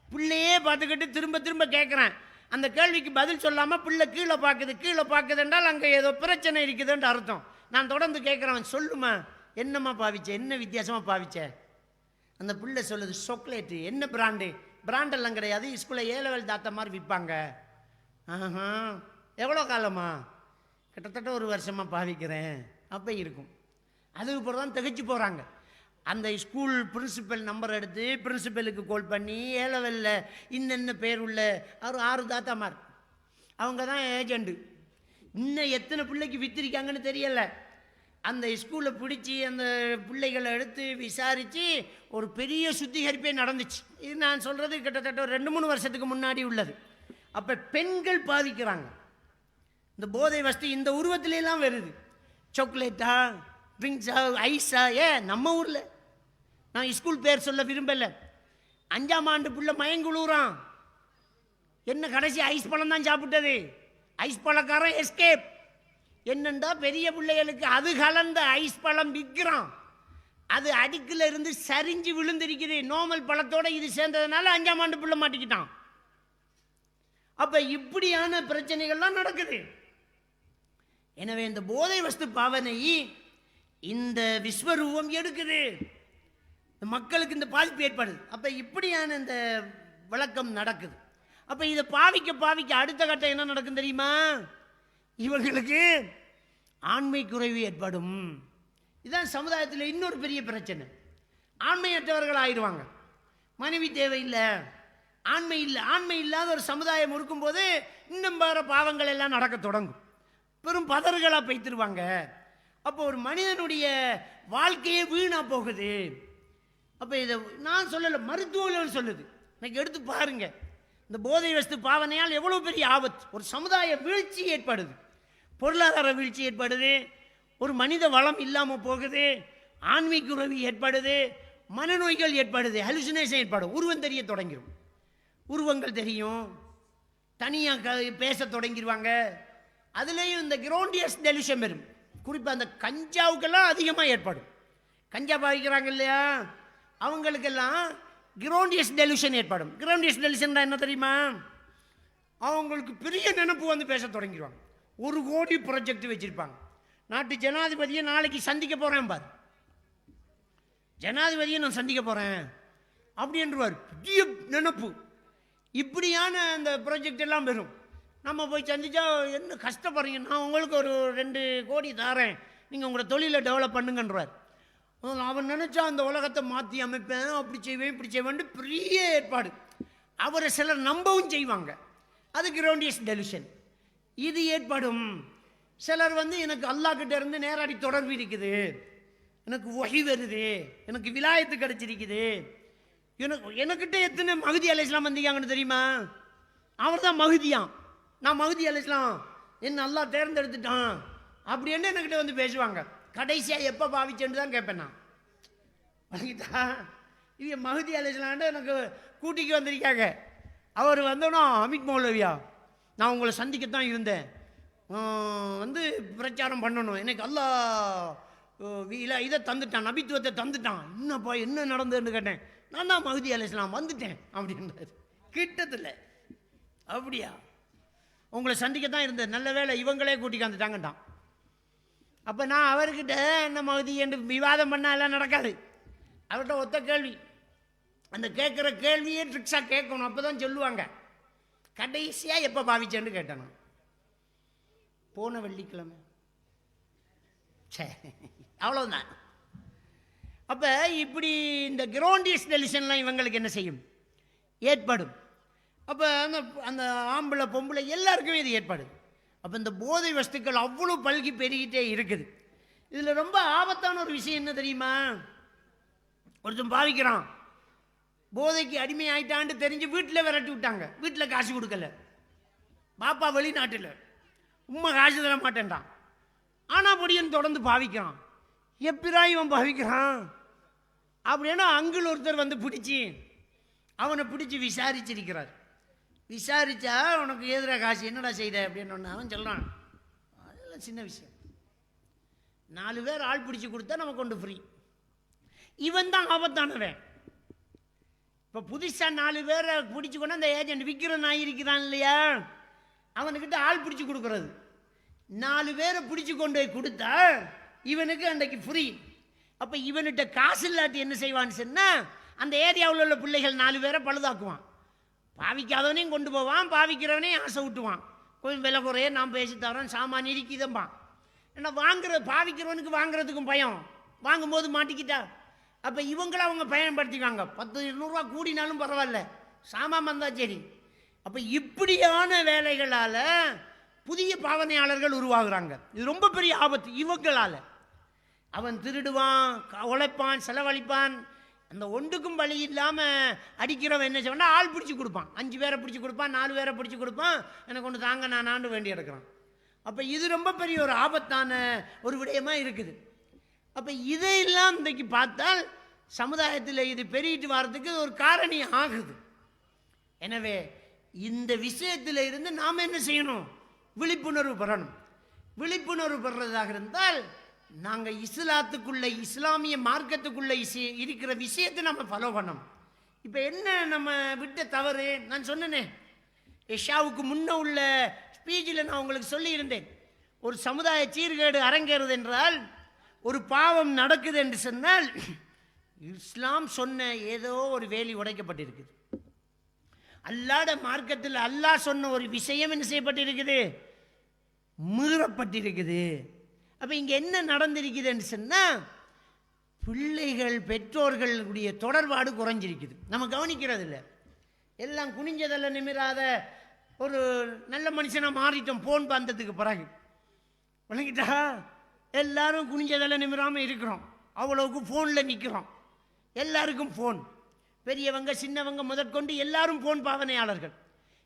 பிள்ளையே பார்த்துக்கிட்டு திரும்ப திரும்ப கேட்குறேன். அந்த கேள்விக்கு பதில் சொல்லாமல் பிள்ளை கீழே பார்க்குது. கீழே பார்க்குதுன்றால் அங்கே ஏதோ பிரச்சனை இருக்குதுன்ற அர்த்தம். நான் தொடர்ந்து கேட்குறேன், சொல்லுமா என்னம்மா பாவிச்ச, என்ன வித்தியாசமாக பாவிச்ச? அந்த பிள்ளை சொல்லுது சாக்லேட்டு. என்ன பிராண்டு? பிராண்டெல்லாம் கிடையாது, ஸ்கூலில் ஏலவல் தாத்தா மாதிரி விற்பாங்க. ஆஹா, எவ்வளோ காலமா? கிட்டத்தட்ட 1 வருஷமாக பாவிக்கிறேன். அப்போ இருக்கும். அதுக்கு பிறகு தான் திகைச்சு போகிறாங்க. அந்த ஸ்கூல் பிரின்சிபல் நம்பர் எடுத்து பிரின்சிபலுக்கு கால் பண்ணி ஏலவலில் இன்னென்ன பேர் உள்ள 6 தாத்தாமார், அவங்க தான் ஏஜெண்டு. இன்னும் எத்தனை பிள்ளைக்கு வித்திருக்காங்கன்னு தெரியலை. அந்த ஸ்கூலை பிடிச்சி அந்த பிள்ளைகளை எடுத்து விசாரித்து ஒரு பெரிய சுத்திகரிப்பே நடந்துச்சு. இது நான் சொல்கிறது கிட்டத்தட்ட 2-3 வருஷத்துக்கு முன்னாடி உள்ளது. அப்போ பெண்கள் பாதிக்கிறாங்க. இந்த போதை வஸ்து இந்த உருவத்திலெல்லாம் வருது. சாக்லேட்டா, ட்ரிங்க்ஸா, ஐஸா. நம்ம ஊரில் நான் ஸ்கூல் பேர் சொல்ல விரும்பலை. 5ஆம் ஆண்டு பிள்ளை மயங்குழுறான். என்ன கடைசி ஐஸ் பழம் தான் சாப்பிட்டது. ஐஸ் பழக்காரன் எஸ்கேப். என்னண்டா பெரிய பிள்ளைகளுக்கு அது கலந்த ஐஸ் பழம் விற்கிறான். அது அடுக்கில் இருந்து சரிஞ்சு விழுந்திருக்குது. நார்மல் பழத்தோட இது சேர்ந்ததுனால 5ஆம் ஆண்டு பிள்ளை மாட்டிக்கிட்டான். அப்ப இப்படியான பிரச்சனைகள்லாம் நடக்குது. எனவே இந்த போதை வஸ்து பாவனை இந்த விஸ்வரூபம் எடுக்குது. மக்களுக்கு இந்த பாதிப்பு ஏற்படுது. அப்ப இப்படியான இந்த விளக்கம் நடக்குது. அப்ப இதை பாவிக்க பாவிக்க அடுத்த கட்டம் என்ன நடக்கும் தெரியுமா? இவங்களுக்கு ஆண்மை குறைவு ஏற்படும். இதுதான் சமுதாயத்தில் இன்னொரு பெரிய பிரச்சனை. ஆண்மையற்றவர்கள் ஆயிடுவாங்க. மனைவி தேவையில்லை, ஆண்மை இல்லை. ஆண்மை இல்லாத ஒரு சமுதாயம் இருக்கும்போது இன்னும் வேற பாவங்கள் எல்லாம் நடக்க தொடங்கும். பெரும் பதறுகளாக பைத்திருவாங்க. அப்போ ஒரு மனிதனுடைய வாழ்க்கையே வீணா போகுது. அப்போ இதை நான் சொல்லலை, மருத்துவர்கள் சொல்லுது. இன்னைக்கு எடுத்து பாருங்க, இந்த போதை வஸ்து பாவனையால் எவ்வளோ பெரிய ஆபத்து. ஒரு சமுதாய வீழ்ச்சி ஏற்படுது, பொருளாதார வீழ்ச்சி ஏற்படுது, ஒரு மனித வளம் இல்லாமல் போகுது, ஆன்மீக உறவு ஏற்படுது, மனநோய்கள் ஏற்படுது, ஹலுசினேஷன் ஏற்படும். உருவம் தெரிய தொடங்கிடும். உருவங்கள் தெரியும், தனியாக பேச தொடங்கிடுவாங்க. அதுலேயும் இந்த கிரோண்டியஸ் டெலிஷன் வரும். குறிப்பாக அந்த கஞ்சாவுக்கெல்லாம் அதிகமாக ஏற்படும். கஞ்சா பாவிக்கிறாங்க இல்லையா, அவங்களுக்கெல்லாம் கிரோண்டியஸ் டெலிஷன் ஏற்படும். கிரோண்டியஸ் டெலிஷன் என்ன தெரியுமா? அவங்களுக்கு பெரிய நினைப்பு வந்து பேச தொடங்கிடுவாங்க. 1 கோடி ப்ராஜெக்ட் வச்சிருப்பாங்க. நாட்டு ஜனாதிபதியை நாளைக்கு சந்திக்க போகிறேன் பார், ஜனாதிபதியை நான் சந்திக்க போகிறேன் அப்படின்றவார். பெரிய நினைப்பு. இப்படியான அந்த ப்ராஜெக்ட் எல்லாம் வரும். நம்ம போய் சந்திச்சா என்ன கஷ்டப்படுறீங்க, நான் உங்களுக்கு ஒரு 2 கோடி தரேன், நீங்கள் உங்களோட தொழிலை டெவலப் பண்ணுங்கன்றார். அவன் நினச்சா அந்த உலகத்தை மாற்றி அமைப்பேன், அப்படி செய்வேன் இப்படி செய்வேன், பெரிய ஏற்பாடு. அவரை சிலர் நம்பவும் செய்வாங்க. அது கிரவுண்டியஸ் டெலிஷன். இது ஏற்படும். சிலர் வந்து எனக்கு அல்லாஹ் கிட்ட இருந்து நேரடி தொடர்பு இருக்குது, எனக்கு வஹி வருது, எனக்கு விலாயத்து கிடைச்சிருக்குது, எனக்கிட்ட எத்தனை மஹதி அலைஹிஸ்ஸலாம் வந்திருக்காங்கன்னு தெரியுமா? அவர் தான் மஹதியான், நான் மஹதி அலைஹிஸ்ஸலாம், என்ன அல்லாஹ் தேர்ந்தெடுத்துட்டான் அப்படின்னு என்கிட்ட வந்து பேசுவாங்க. கடைசியாக எப்போ பாவிச்சேன்னு தான் கேட்பேன் நான். வணங்கிட்டா இது மஹதி அலைஹிஸ்ஸலாம்னு எனக்கு கூட்டிக்கு வந்திருக்காங்க. அவர் வந்தோன்னா, அமித் மௌலவியா நான் உங்களை சந்திக்கத்தான் இருந்தேன், வந்து பிரச்சாரம் பண்ணணும், எனக்கு அல்லாஹ் இதை தந்துட்டான், நபித்துவத்தை தந்துட்டான், என்னப்பா என்ன நடந்ததுன்னு கேட்டேன். நான் தான் மஹதி அலைஹிஸ்ஸலாம் வந்துட்டேன் அப்படின்றாரு. கிட்டத்தில் அப்படியா, உங்களை சந்திக்கத்தான் இருந்தேன், நல்ல வேலை இவங்களே கூட்டிக்கு வந்துட்டாங்கட்டான். அப்போ நான் அவர்கிட்ட என்ன மஹதி என்று விவாதம் பண்ணால் எல்லாம் நடக்காது. அவர்கிட்ட ஒத்த கேள்வி, அந்த கேட்குற கேள்வியே ட்ரிக்ஸாக கேட்கணும், அப்போ தான் சொல்லுவாங்க. கடைசியாக எப்போ பாவிச்சேன்னு கேட்டேன் நான். போன வெள்ளிக்கிழமை. சரி, அவ்வளோதான். அப்போ இப்படி இந்த கிரோண்டியஸ் டெலிஷன்லாம் இவங்களுக்கு என்ன செய்யும், ஏற்படும். அப்போ அந்த அந்த ஆம்பளை பொம்பளை எல்லாருக்குமே இது ஏற்படுது. அப்போ இந்த போதை வஸ்துக்கள் அவ்வளோ பல்கி பெருகிட்டே இருக்குது. இதில் ரொம்ப ஆபத்தான ஒரு விஷயம் என்ன தெரியுமா? ஒருத்தன் பாவிக்கிறான், போதைக்கு அடிமை ஆயிட்டான்னு தெரிஞ்சு வீட்டில் விரட்டி விட்டாங்க, வீட்டில் காசு கொடுக்கல, பாப்பா வெளிநாட்டில், உம்மா காசு தர மாட்டேன்டான், ஆனால் பொடியன் தொடர்ந்து பாவிக்கிறான். எப்படா இவன் பாவிக்கிறான் அப்படின்னா அங்கிள் ஒருத்தர் வந்து பிடிச்சி அவனை பிடிச்சி விசாரிச்சிருக்கிறார். விசாரிச்சா உனக்கு எதிராக காசு என்னடா செய்த அப்படின்னு ஒன்று அவன் சொல்கிறான். அதெல்லாம் சின்ன விஷயம், 4 பேர் ஆள் பிடிச்சி கொடுத்தா நம்ம கொண்டு ஃப்ரீ. இவன் தான் ஆபத்தானவன். இப்போ புதுசாக 4 பேரை பிடிச்சி கொண்டு அந்த ஏஜென்ட் விற்கிற நாய் இருக்கிறான் இல்லையா, அவனுக்கிட்ட ஆள் பிடிச்சி கொடுக்குறது. 4 பேரை பிடிச்சி கொண்டு போய் கொடுத்தா இவனுக்கு அன்றைக்கு ஃப்ரீ. அப்போ இவன்கிட்ட காசு இல்லாட்டி என்ன செய்வான்னு சொன்னால் அந்த ஏரியாவில் உள்ள பிள்ளைகள் 4 பேரை பழுதாக்குவான். பாவிக்காதவனையும் கொண்டு போவான், பாவிக்கிறவனையும் ஆசை விட்டுவான். கொஞ்சம் விலை குறைய நான் பேசி தரேன், சாமான் இருக்குதம்பான். ஏன்னா பாவிக்கிறவனுக்கு வாங்குறதுக்கும் பயம், வாங்கும்போது மாட்டிக்கிட்டா. அப்போ இவங்கள அவங்க பயன்படுத்திக்காங்க. 10-200 கூடினாலும் பரவாயில்ல, சாமான் வந்தால் சரி. அப்போ இப்படியான வேலைகளால் புதிய பாவனையாளர்கள் உருவாகுறாங்க. இது ரொம்ப பெரிய ஆபத்து. இவங்களால் அவன் திருடுவான், உழைப்பான், செலவழிப்பான். அந்த ஒன்றுக்கும் வழி இல்லாமல் அடிக்கிறவன் என்ன செய்வான், ஆள் பிடிச்சி கொடுப்பான். 5 பேரை பிடிச்சி கொடுப்பான், 4 பேரை பிடிச்சி கொடுப்பான். எனக்கு ஒன்று தாங்க, நான் ஆண்டு வேண்டி எடுக்கிறான். அப்போ இது ரொம்ப பெரிய ஒரு ஆபத்தான ஒரு விடயமாக இருக்குது. அப்போ இதையெல்லாம் இன்றைக்கு பார்த்தால் சமுதாயத்தில் இது பெருகிட்டு வர்றதுக்கு ஒரு காரணி ஆகுது. எனவே இந்த விஷயத்தில் இருந்து நாம் என்ன செய்யணும், விழிப்புணர்வு பெறணும். விழிப்புணர்வு பெறுறதாக இருந்தால் நாங்கள் இஸ்லாத்துக்குள்ள, இஸ்லாமிய மார்க்கத்துக்குள்ள இருக்கிற விஷயத்தை நம்ம ஃபாலோ பண்ணணும். இப்போ என்ன நம்ம விட்ட தவறு, நான் சொன்னேனே எஷாவுக்கு முன்ன உள்ள ஸ்பீச்சில் நான் உங்களுக்கு சொல்லியிருந்தேன். ஒரு சமுதாய சீர்கேடு அரங்கேறுது என்றால், ஒரு பாவம் நடக்குது என்று சொன்னால் இஸ்லாம் சொன்ன ஏதோ ஒரு வேலி உடைக்கப்பட்டிருக்குது. அல்லாஹ் மார்க்கத்தில் அல்லாஹ் சொன்ன ஒரு விஷயம் என்ன செய்யப்பட்டிருக்குது, மீறப்பட்டிருக்குது. அப்போ இங்கே என்ன நடந்திருக்குதுன்னு சொன்னால், பிள்ளைகள் பெற்றோர்களுடைய தொடர்பாடு குறைஞ்சிருக்குது. நம்ம கவனிக்கிறது இல்லை. எல்லாம் குனிஞ்சதெல்லாம் நிமிராத ஒரு நல்ல மனுஷனாக மாறிட்டோம் ஃபோன் வந்ததுக்கு பிறகு. விளங்கிட்டா, எல்லாரும் குனிஞ்சதெல்லாம் நிமிராமல் இருக்கிறோம். அவ்வளவுக்கு ஃபோனில் நிற்கிறோம். எல்லாருக்கும் ஃபோன், பெரியவங்க சின்னவங்க முதற்கொண்டு எல்லாரும் ஃபோன் பாவனையாளர்கள்.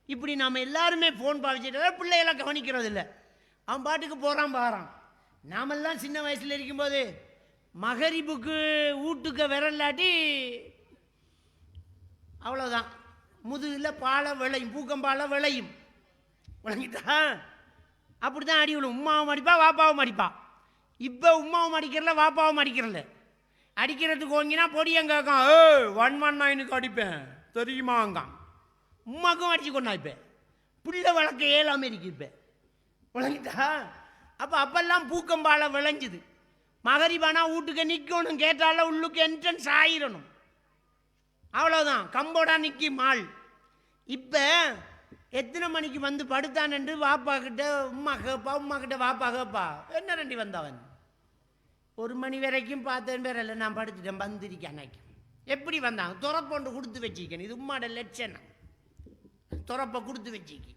இப்படி நாம் எல்லாருமே ஃபோன் பாவிச்சிட்டு பிள்ளையெல்லாம் கவனிக்கிறது இல்லை. அவன் பாட்டுக்கு போகிறான் பாறான். நாமெல்லாம் சின்ன வயசில் இருக்கும்போது மகரிபுக்கு வீட்டுக்க விரலாட்டி அவ்வளோதான், முதுகில் பாலை விளையும், பூக்கம்பாலை விளையும். விளங்கிட்டா, அப்படி தான் அடி விழும். உமாவும் அடிப்பா, வாப்பாவும் அடிப்பா. இப்போ உமாவும் அடிக்கிறல, வாப்பாவும் அடிக்கிறல. அடிக்கிறதுக்கு ஓங்கினா பொடியங்க கேட்கான், 119க்கு அடிப்பேன் தெரியுமாங்க. உமாக்கும் அடிச்சு கொண்டா. இப்போ பிள்ளை வளர்க்க ஏழாமல் இருக்கு. இப்போ விளங்கிட்டா, அப்பெல்லாம் பூக்கம்பாலை விளைஞ்சுது. மகரிபானா வீட்டுக்கு நிற்கணும், கேட்டால உள்ளுக்கு என்ட்ரன்ஸ் ஆயிரணும். அவ்வளோதான், கம்போடா நிற்கி மாள். இப்போ எத்தனை மணிக்கு வந்து படுத்தானன்று வாப்பா கிட்ட உமா கேப்பா, உமா கிட்ட வாப்பா கேப்பா, என்ன ரெண்டி வந்தவன் 1 மணி வரைக்கும் பார்த்தேன், வேற இல்லை நான் படுத்துட்டேன், வந்திருக்கேன். அன்னைக்கு எப்படி வந்தாங்க, துறப்பொண்டு கொடுத்து வச்சிக்கணும். இது உம்மாட லட்சணம். துறப்பை கொடுத்து வச்சிக்க,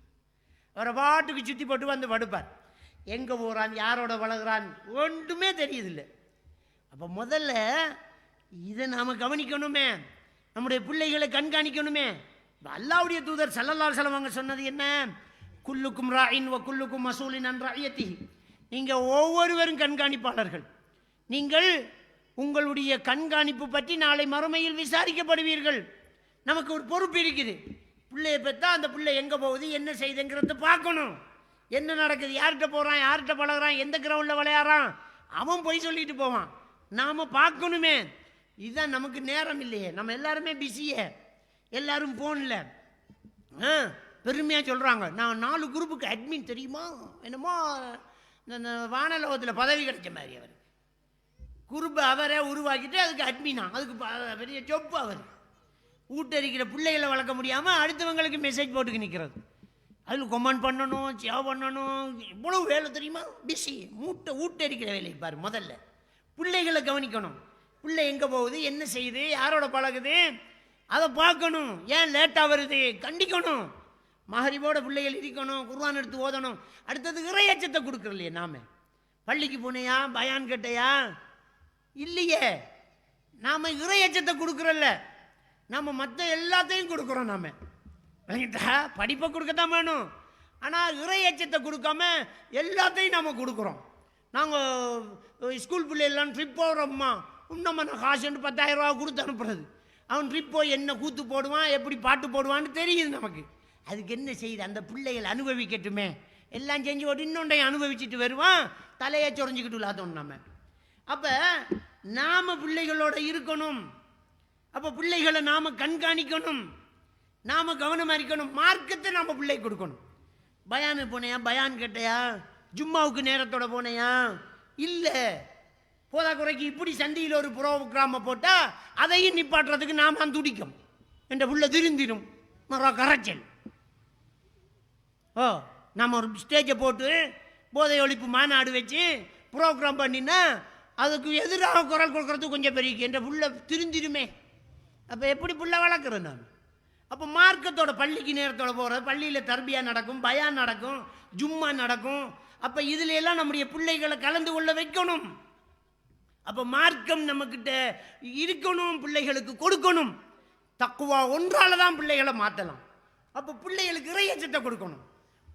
அவரை பாட்டுக்கு சுற்றி போட்டு வந்து படுப்பார். எங்கே போகிறான், யாரோட வளர்கிறான் ஒன்றுமே தெரியுதில்லை. அப்போ முதல்ல இதை நாம் கவனிக்கணுமே, நம்முடைய பிள்ளைகளை கண்காணிக்கணுமே. அல்லாஹ்வுடைய தூதர் ஸல்லல்லாஹு அலைஹி வஸல்லம் சொன்னது என்ன, குல்லுக்கும் ராயின் வ குல்லுக்கும் மஸூலின் அன் ரஅய்யத்திஹி. நீங்கள் ஒவ்வொருவரும் கண்காணிப்பாளர்கள். நீங்கள் உங்களுடைய கண்காணிப்பு பற்றி நாளை மறுமையில் விசாரிக்கப்படுவீர்கள். நமக்கு ஒரு பொறுப்பு இருக்குது. பிள்ளையை பெற்றா அந்த பிள்ளை எங்கே போகுது, என்ன செய்யுதுங்கிறத பார்க்கணும். என்ன நடக்குது, யார்கிட்ட போகிறான், யார்கிட்ட பழகிறான், எந்த கிரவுண்டில் விளையாடுறான், அவன் போய் சொல்லிட்டு போவான். நாம் பார்க்கணுமே. இதுதான் நமக்கு நேரம் இல்லையே. நம்ம எல்லாருமே பிஸியே, எல்லாரும் ஃபோனில். பெருமையாக சொல்கிறாங்க, நான் 4 குரூப்புக்கு அட்மின் தெரியுமா, என்னமோ இந்த வானலோகத்தில் பதவி கிடைச்ச மாதிரி. அவர் குரூப்பை அவரே உருவாக்கிட்டு அதுக்கு அட்மினா, அதுக்கு பெரிய சொப்பு. அவர் ஊட்டரிக்கிற பிள்ளைகளை வளர்க்க முடியாமல் அடுத்தவங்களுக்கு மெசேஜ் போட்டுக்கு நிற்கிறது. அதில் கொமெண்ட் பண்ணணும், சேவ் பண்ணணும், இவ்வளோ வேலை தெரியுமா, பிஸி. ஊட்டரிக்கிற வேலை பாரு. முதல்ல பிள்ளைகளை கவனிக்கணும். பிள்ளை எங்கே போகுது, என்ன செய்யுது, யாரோட பழகுது, அதை பார்க்கணும். ஏன் லேட்டாக வருது கண்டிக்கணும். மகரிபோட பிள்ளைகள் இருக்கணும், குர்ஆன் எடுத்து ஓதணும். அடுத்தது இறையச்சத்தை கொடுக்குறலையே. நாம் பள்ளிக்கு போனையா, பயான் கேட்டையா, இல்லையே. நாம் இறையச்சத்தை கொடுக்குறல்ல, நாம் மற்ற எல்லாத்தையும் கொடுக்குறோம். நாம் படிப்பை கொடுக்கத்தான் வேணும், ஆனால் இறையச்சத்தை கொடுக்காம எல்லாத்தையும் நாம் கொடுக்குறோம். நாங்கள் ஸ்கூல் பிள்ளைலாம் ட்ரிப் போகிறோம்மா, இன்னும் நான் காசுன்னு 10,000 ரூபா கொடுத்து அனுப்புறது. அவன் ட்ரிப் போய் என்ன கூத்து போடுவான், எப்படி பாட்டு போடுவான்னு தெரியுது நமக்கு. அதுக்கு என்ன செய்யுது, அந்த பிள்ளைகள் அனுபவிக்கட்டுமே. எல்லாம் செஞ்சு போட்டு இன்னொன்றையும் அனுபவிச்சுட்டு வருவான், தலையை சொரிஞ்சிக்கிட்டு இல்லாதோம் நம்ம. அப்போ நாம் பிள்ளைகளோட இருக்கணும். அப்போ பிள்ளைகளை நாம் கண்காணிக்கணும், நாம் கவனமாக இருக்கணும். மார்க்கத்தை நாம் பிள்ளை கொடுக்கணும். பயானு போனையா, பயான் கேட்டையா, ஜும்மாவுக்கு நேரத்தோட போனையா, இல்லை. போதாக்குறைக்கு இப்படி சந்தியில் ஒரு ப்ரோக்ராமை போட்டால் அதையும் நிப்பாட்டுறதுக்கு நாம துடிக்கும். என்ற புள்ள திருந்திடும் கரைச்சல். ஓ, நம்ம ஒரு ஸ்டேஜை போட்டு போதை ஒழிப்பு மாநாடு வச்சு ப்ரோக்ராம் பண்ணினா அதுக்கு எதிராக குரல் கொடுக்கறதுக்கு கொஞ்சம் பெரிய என்ற புள்ள திருந்திடுமே. அப்போ எப்படி புள்ள வளர்க்குறேன் நான்? அப்போ மார்க்கத்தோட பள்ளிக்கு நேரத்தோட போகிறது, பள்ளியில் தர்பியா நடக்கும், பயான் நடக்கும், ஜும்மா நடக்கும். அப்போ இதுல எல்லாம் நம்முடைய பிள்ளைகளை கலந்து கொள்ள வைக்கணும். அப்போ மார்க்கம் நம்மக்கிட்ட இருக்கணும், பிள்ளைகளுக்கு கொடுக்கணும். தக்குவா ஒன்றால தான் பிள்ளைகளை மாற்றலாம். அப்போ பிள்ளைகளுக்கு இறையச்சத்தை கொடுக்கணும்,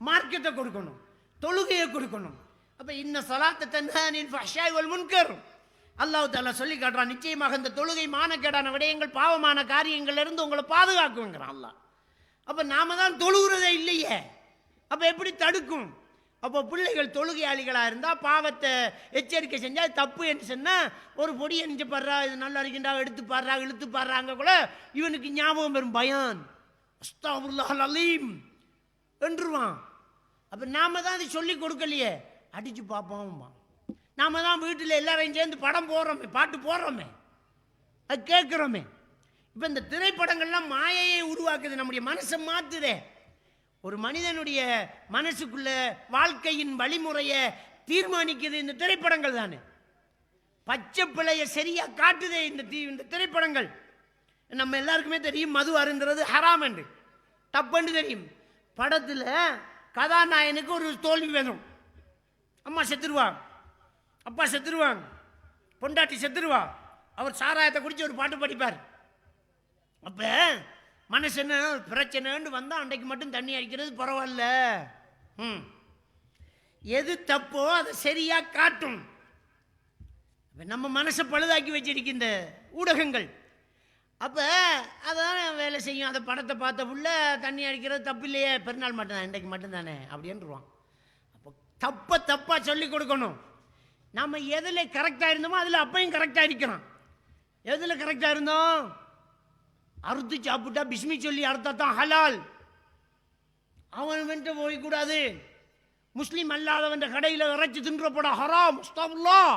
மார்க்கத்தை கொடுக்கணும், தொழுகையை கொடுக்கணும். அப்போ இன்ன ஸலாத்த தன்ஹா அனில் ஃபஹ்ஷாய் வல் முன்கர் அல்லாஹ் தஆலா சொல்லி காட்டுறான். நிச்சயமாக இந்த தொழுகை மானக்கேடான விடயங்கள், பாவமான காரியங்கள்ல இருந்து உங்களை பாதுகாக்குங்கிறான் அல்லாஹ். அப்போ நாம தான் தொழுகிறதே இல்லையே, அப்போ எப்படி தடுக்கும்? அப்போ பிள்ளைகள் தொழுகையாளிகளாக இருந்தால் பாவத்தை எச்சரிக்கை செஞ்சால் தப்பு என்று சொன்னால் ஒரு பொடி எரிஞ்சு பாடுறா, இது நல்லா இருக்கின்றா, எடுத்து பாடுறா, இழுத்து பாடுறாங்க கூட இவனுக்கு ஞாபகம் வரும், பயான் அஸ்தாஃபிருல்லாஹல் அலீம் என்றுவான். அப்போ நாம தான் அதை சொல்லி கொடுக்கலையே, அடித்து பார்ப்போம்மா. நாம தான் வீட்டில் எல்லாரையும் சேர்ந்து படம் போடுறோமே, பாட்டு போடுறோமே, அது கேட்குறோமே. இப்போ இந்த திரைப்படங்கள்லாம் மாயையை உருவாக்குது, நம்முடைய மனசை மாற்றுதே. ஒரு மனிதனுடைய மனசுக்குள்ள வாழ்க்கையின் வழிமுறையை தீர்மானிக்குது இந்த திரைப்படங்கள் தானே. பச்சை பிள்ளைய சரியா காட்டுதே இந்த திரைப்படங்கள். நம்ம எல்லாருக்குமே தெரியும் மது அருந்துறது ஹராம் என்று, தப்புன்னு தெரியும். படத்தில் கதாநாயகனுக்கு ஒரு தோல்வி வேணும், அம்மா செத்துருவாங்க, அப்பா செத்துருவாங்க, பொண்டாட்டி செத்துருவா, அவர் சாராயத்தை குடிச்சு ஒரு பாட்டு படிப்பார். அப்போ மனசு என்ன பிரச்சனைன்னு வந்தால் அன்றைக்கு மட்டும் தண்ணி அடிக்கிறது பரவாயில்ல. எது தப்போ அதை சரியா காட்டும். நம்ம மனசை பழுதாக்கி வச்சிருக்கு இந்த ஊடகங்கள். அப்போ அதான் வேலை செய்யும். அந்த படத்தை பார்த்த புள்ள தண்ணி அடிக்கிறது தப்பு இல்லையே, பெருநாள் மட்டும்தான், இன்றைக்கு மட்டும்தானே அப்படின்றான். அப்போ தப்பாக சொல்லி கொடுக்கணும். நம்ம எதில் கரெக்டாக இருந்தோமோ அதில் அப்பையும் கரெக்டாக இருக்கிறோம். எதில் கரெக்டாக இருந்தோம்? அறுத்து சாப்பிட்டா பிஸ்மி சொல்லி அறுத்தா தான் ஹலால். அவன் வென்று போய்க்கூடாது. முஸ்லீம் அல்லாதவன் கடையில் இறைச்சி தின்றப்பட ஹராம் அஸ்தக்ஃபிருல்லாஹ்.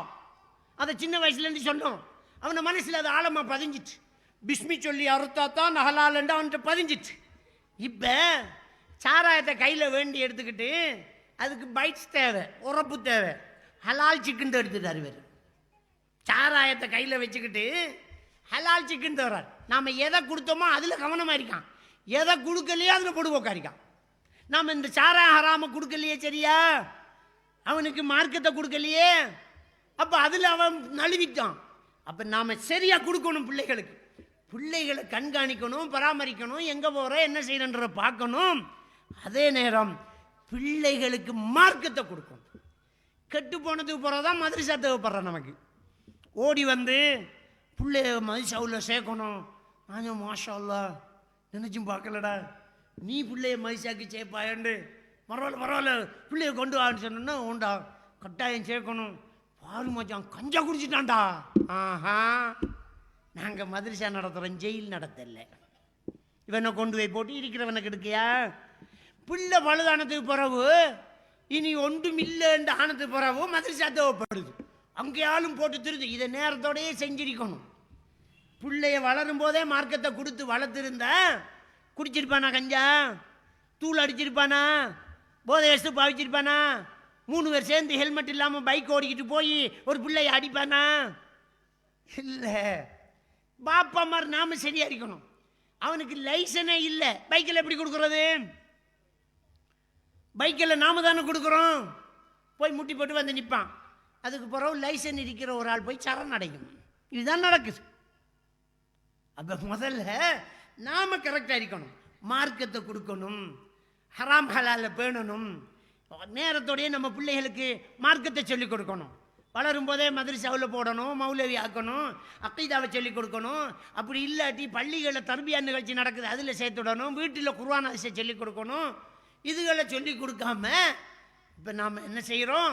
அதை சின்ன வயசுலேருந்து சொன்னோம். அவன மனசில் அது ஆழமாக பதிஞ்சிட்டு, பிஸ்மி சொல்லி அறுத்தா தான் ஹலால் என்று அவன்கிட்ட பதிஞ்சிட்டு. இப்போ சாராயத்தை கையில் வேண்டி எடுத்துக்கிட்டு அதுக்கு பைட்ஸ் தேவை, உரப்பு தேவை, ஹலால் சிக்கன் எடுத்துட்டார் இவர். சாராயத்தை கையில் வச்சுக்கிட்டு ஹலால் சிக்கன் தர்றார். நாம் எதை கொடுத்தோமோ அதில் கவனமாக இருக்கான், எதை கொடுக்கலையே அதில் பொடுபோக்கா இருக்கான். நாம் இந்த சாராய ஹராம கொடுக்கலையே, சரியா, அவனுக்கு மார்க்கத்தை கொடுக்கலையே, அப்போ அதில் அவன் நழுவிட்டான். அப்போ நாம் சரியாக கொடுக்கணும் பிள்ளைகளுக்கு. பிள்ளைகளை கண்காணிக்கணும், பராமரிக்கணும், எங்கே போகிற என்ன செய்யறன்ற பார்க்கணும். அதே நேரம் பிள்ளைகளுக்கு மார்க்கத்தை கொடுக்கணும். கெட்டு போனதுக்கு போகிறதான் மதரசா தேவைப்படுறான் நமக்கு. ஓடி வந்து பிள்ளைய மதிசாவில் சேர்க்கணும். நான் மாஷா அல்லாஹ் நினைச்சும் பார்க்கலடா, நீ பிள்ளைய மதிசாக்கி சேர்ப்பாயண்டு, பரவாயில்ல பிள்ளைய கொண்டு வான்னு சொன்னோன்னா உண்டா கட்டாயம் சேர்க்கணும். பாரு மச்சான் கஞ்சா குடிச்சிட்டான்டா. ஆஹா, நாங்கள் மதரசா நடத்துகிறோம், ஜெயில் நடத்தல. இவனை கொண்டு போய் போட்டு இருக்கிறவனை கெடுக்கையா? பிள்ளை பழுதானத்துக்கு பிறகு இனி ஒன்றும் இல்லைன்ற ஆனதுக்கு பிறகு மதரசா தேவைப்படுது. அங்கேயாலும் போட்டு திருது. இதை நேரத்தோடையே செஞ்சிருக்கணும். பிள்ளைய வளரும் போதே மார்க்கத்தை கொடுத்து வளர்த்துருந்தா குடிச்சிருப்பானா, கஞ்சா தூள் அடிச்சிருப்பானா, போதை வச்சு பாவிச்சிருப்பானா, 3 பேர் சேர்ந்து ஹெல்மெட் இல்லாமல் பைக் ஓடிக்கிட்டு போய் ஒரு பிள்ளைய அடிப்பானா? இல்லை. பாப்பா மாதிரி நாம சரியா இருக்கணும். அவனுக்கு லைசனே இல்லை, பைக்கில் எப்படி கொடுக்குறது? பைக்கில் நாம தானே கொடுக்குறோம். போய் முட்டி போட்டு வந்து நிற்பான். அதுக்கு பிறகு லைசன் இருக்கிற ஒரு ஆள் போய் சரண் அடைக்கும். இதுதான் நடக்குது. அப்போ முதல்ல நாம கரெக்டாக இருக்கணும், மார்க்கத்தை கொடுக்கணும், ஹராம் ஹலால பேணணும். நேரத்தோடையே நம்ம பிள்ளைகளுக்கு மார்க்கத்தை சொல்லிக் கொடுக்கணும். வளரும் போதே மதரசாவில் போடணும், மௌலவி ஆக்கணும், அக்கீதாவை சொல்லிக் கொடுக்கணும். அப்படி இல்லாட்டி பள்ளிகளில் தர்பியா நிகழ்ச்சி நடக்குது, அதில் சேர்த்துடணும். வீட்டில் குர்ஆன் ஹதீஸை சொல்லிக் கொடுக்கணும். இதுகளை சொல்லி கொடுக்காம இப்போ நாம் என்ன செய்கிறோம்?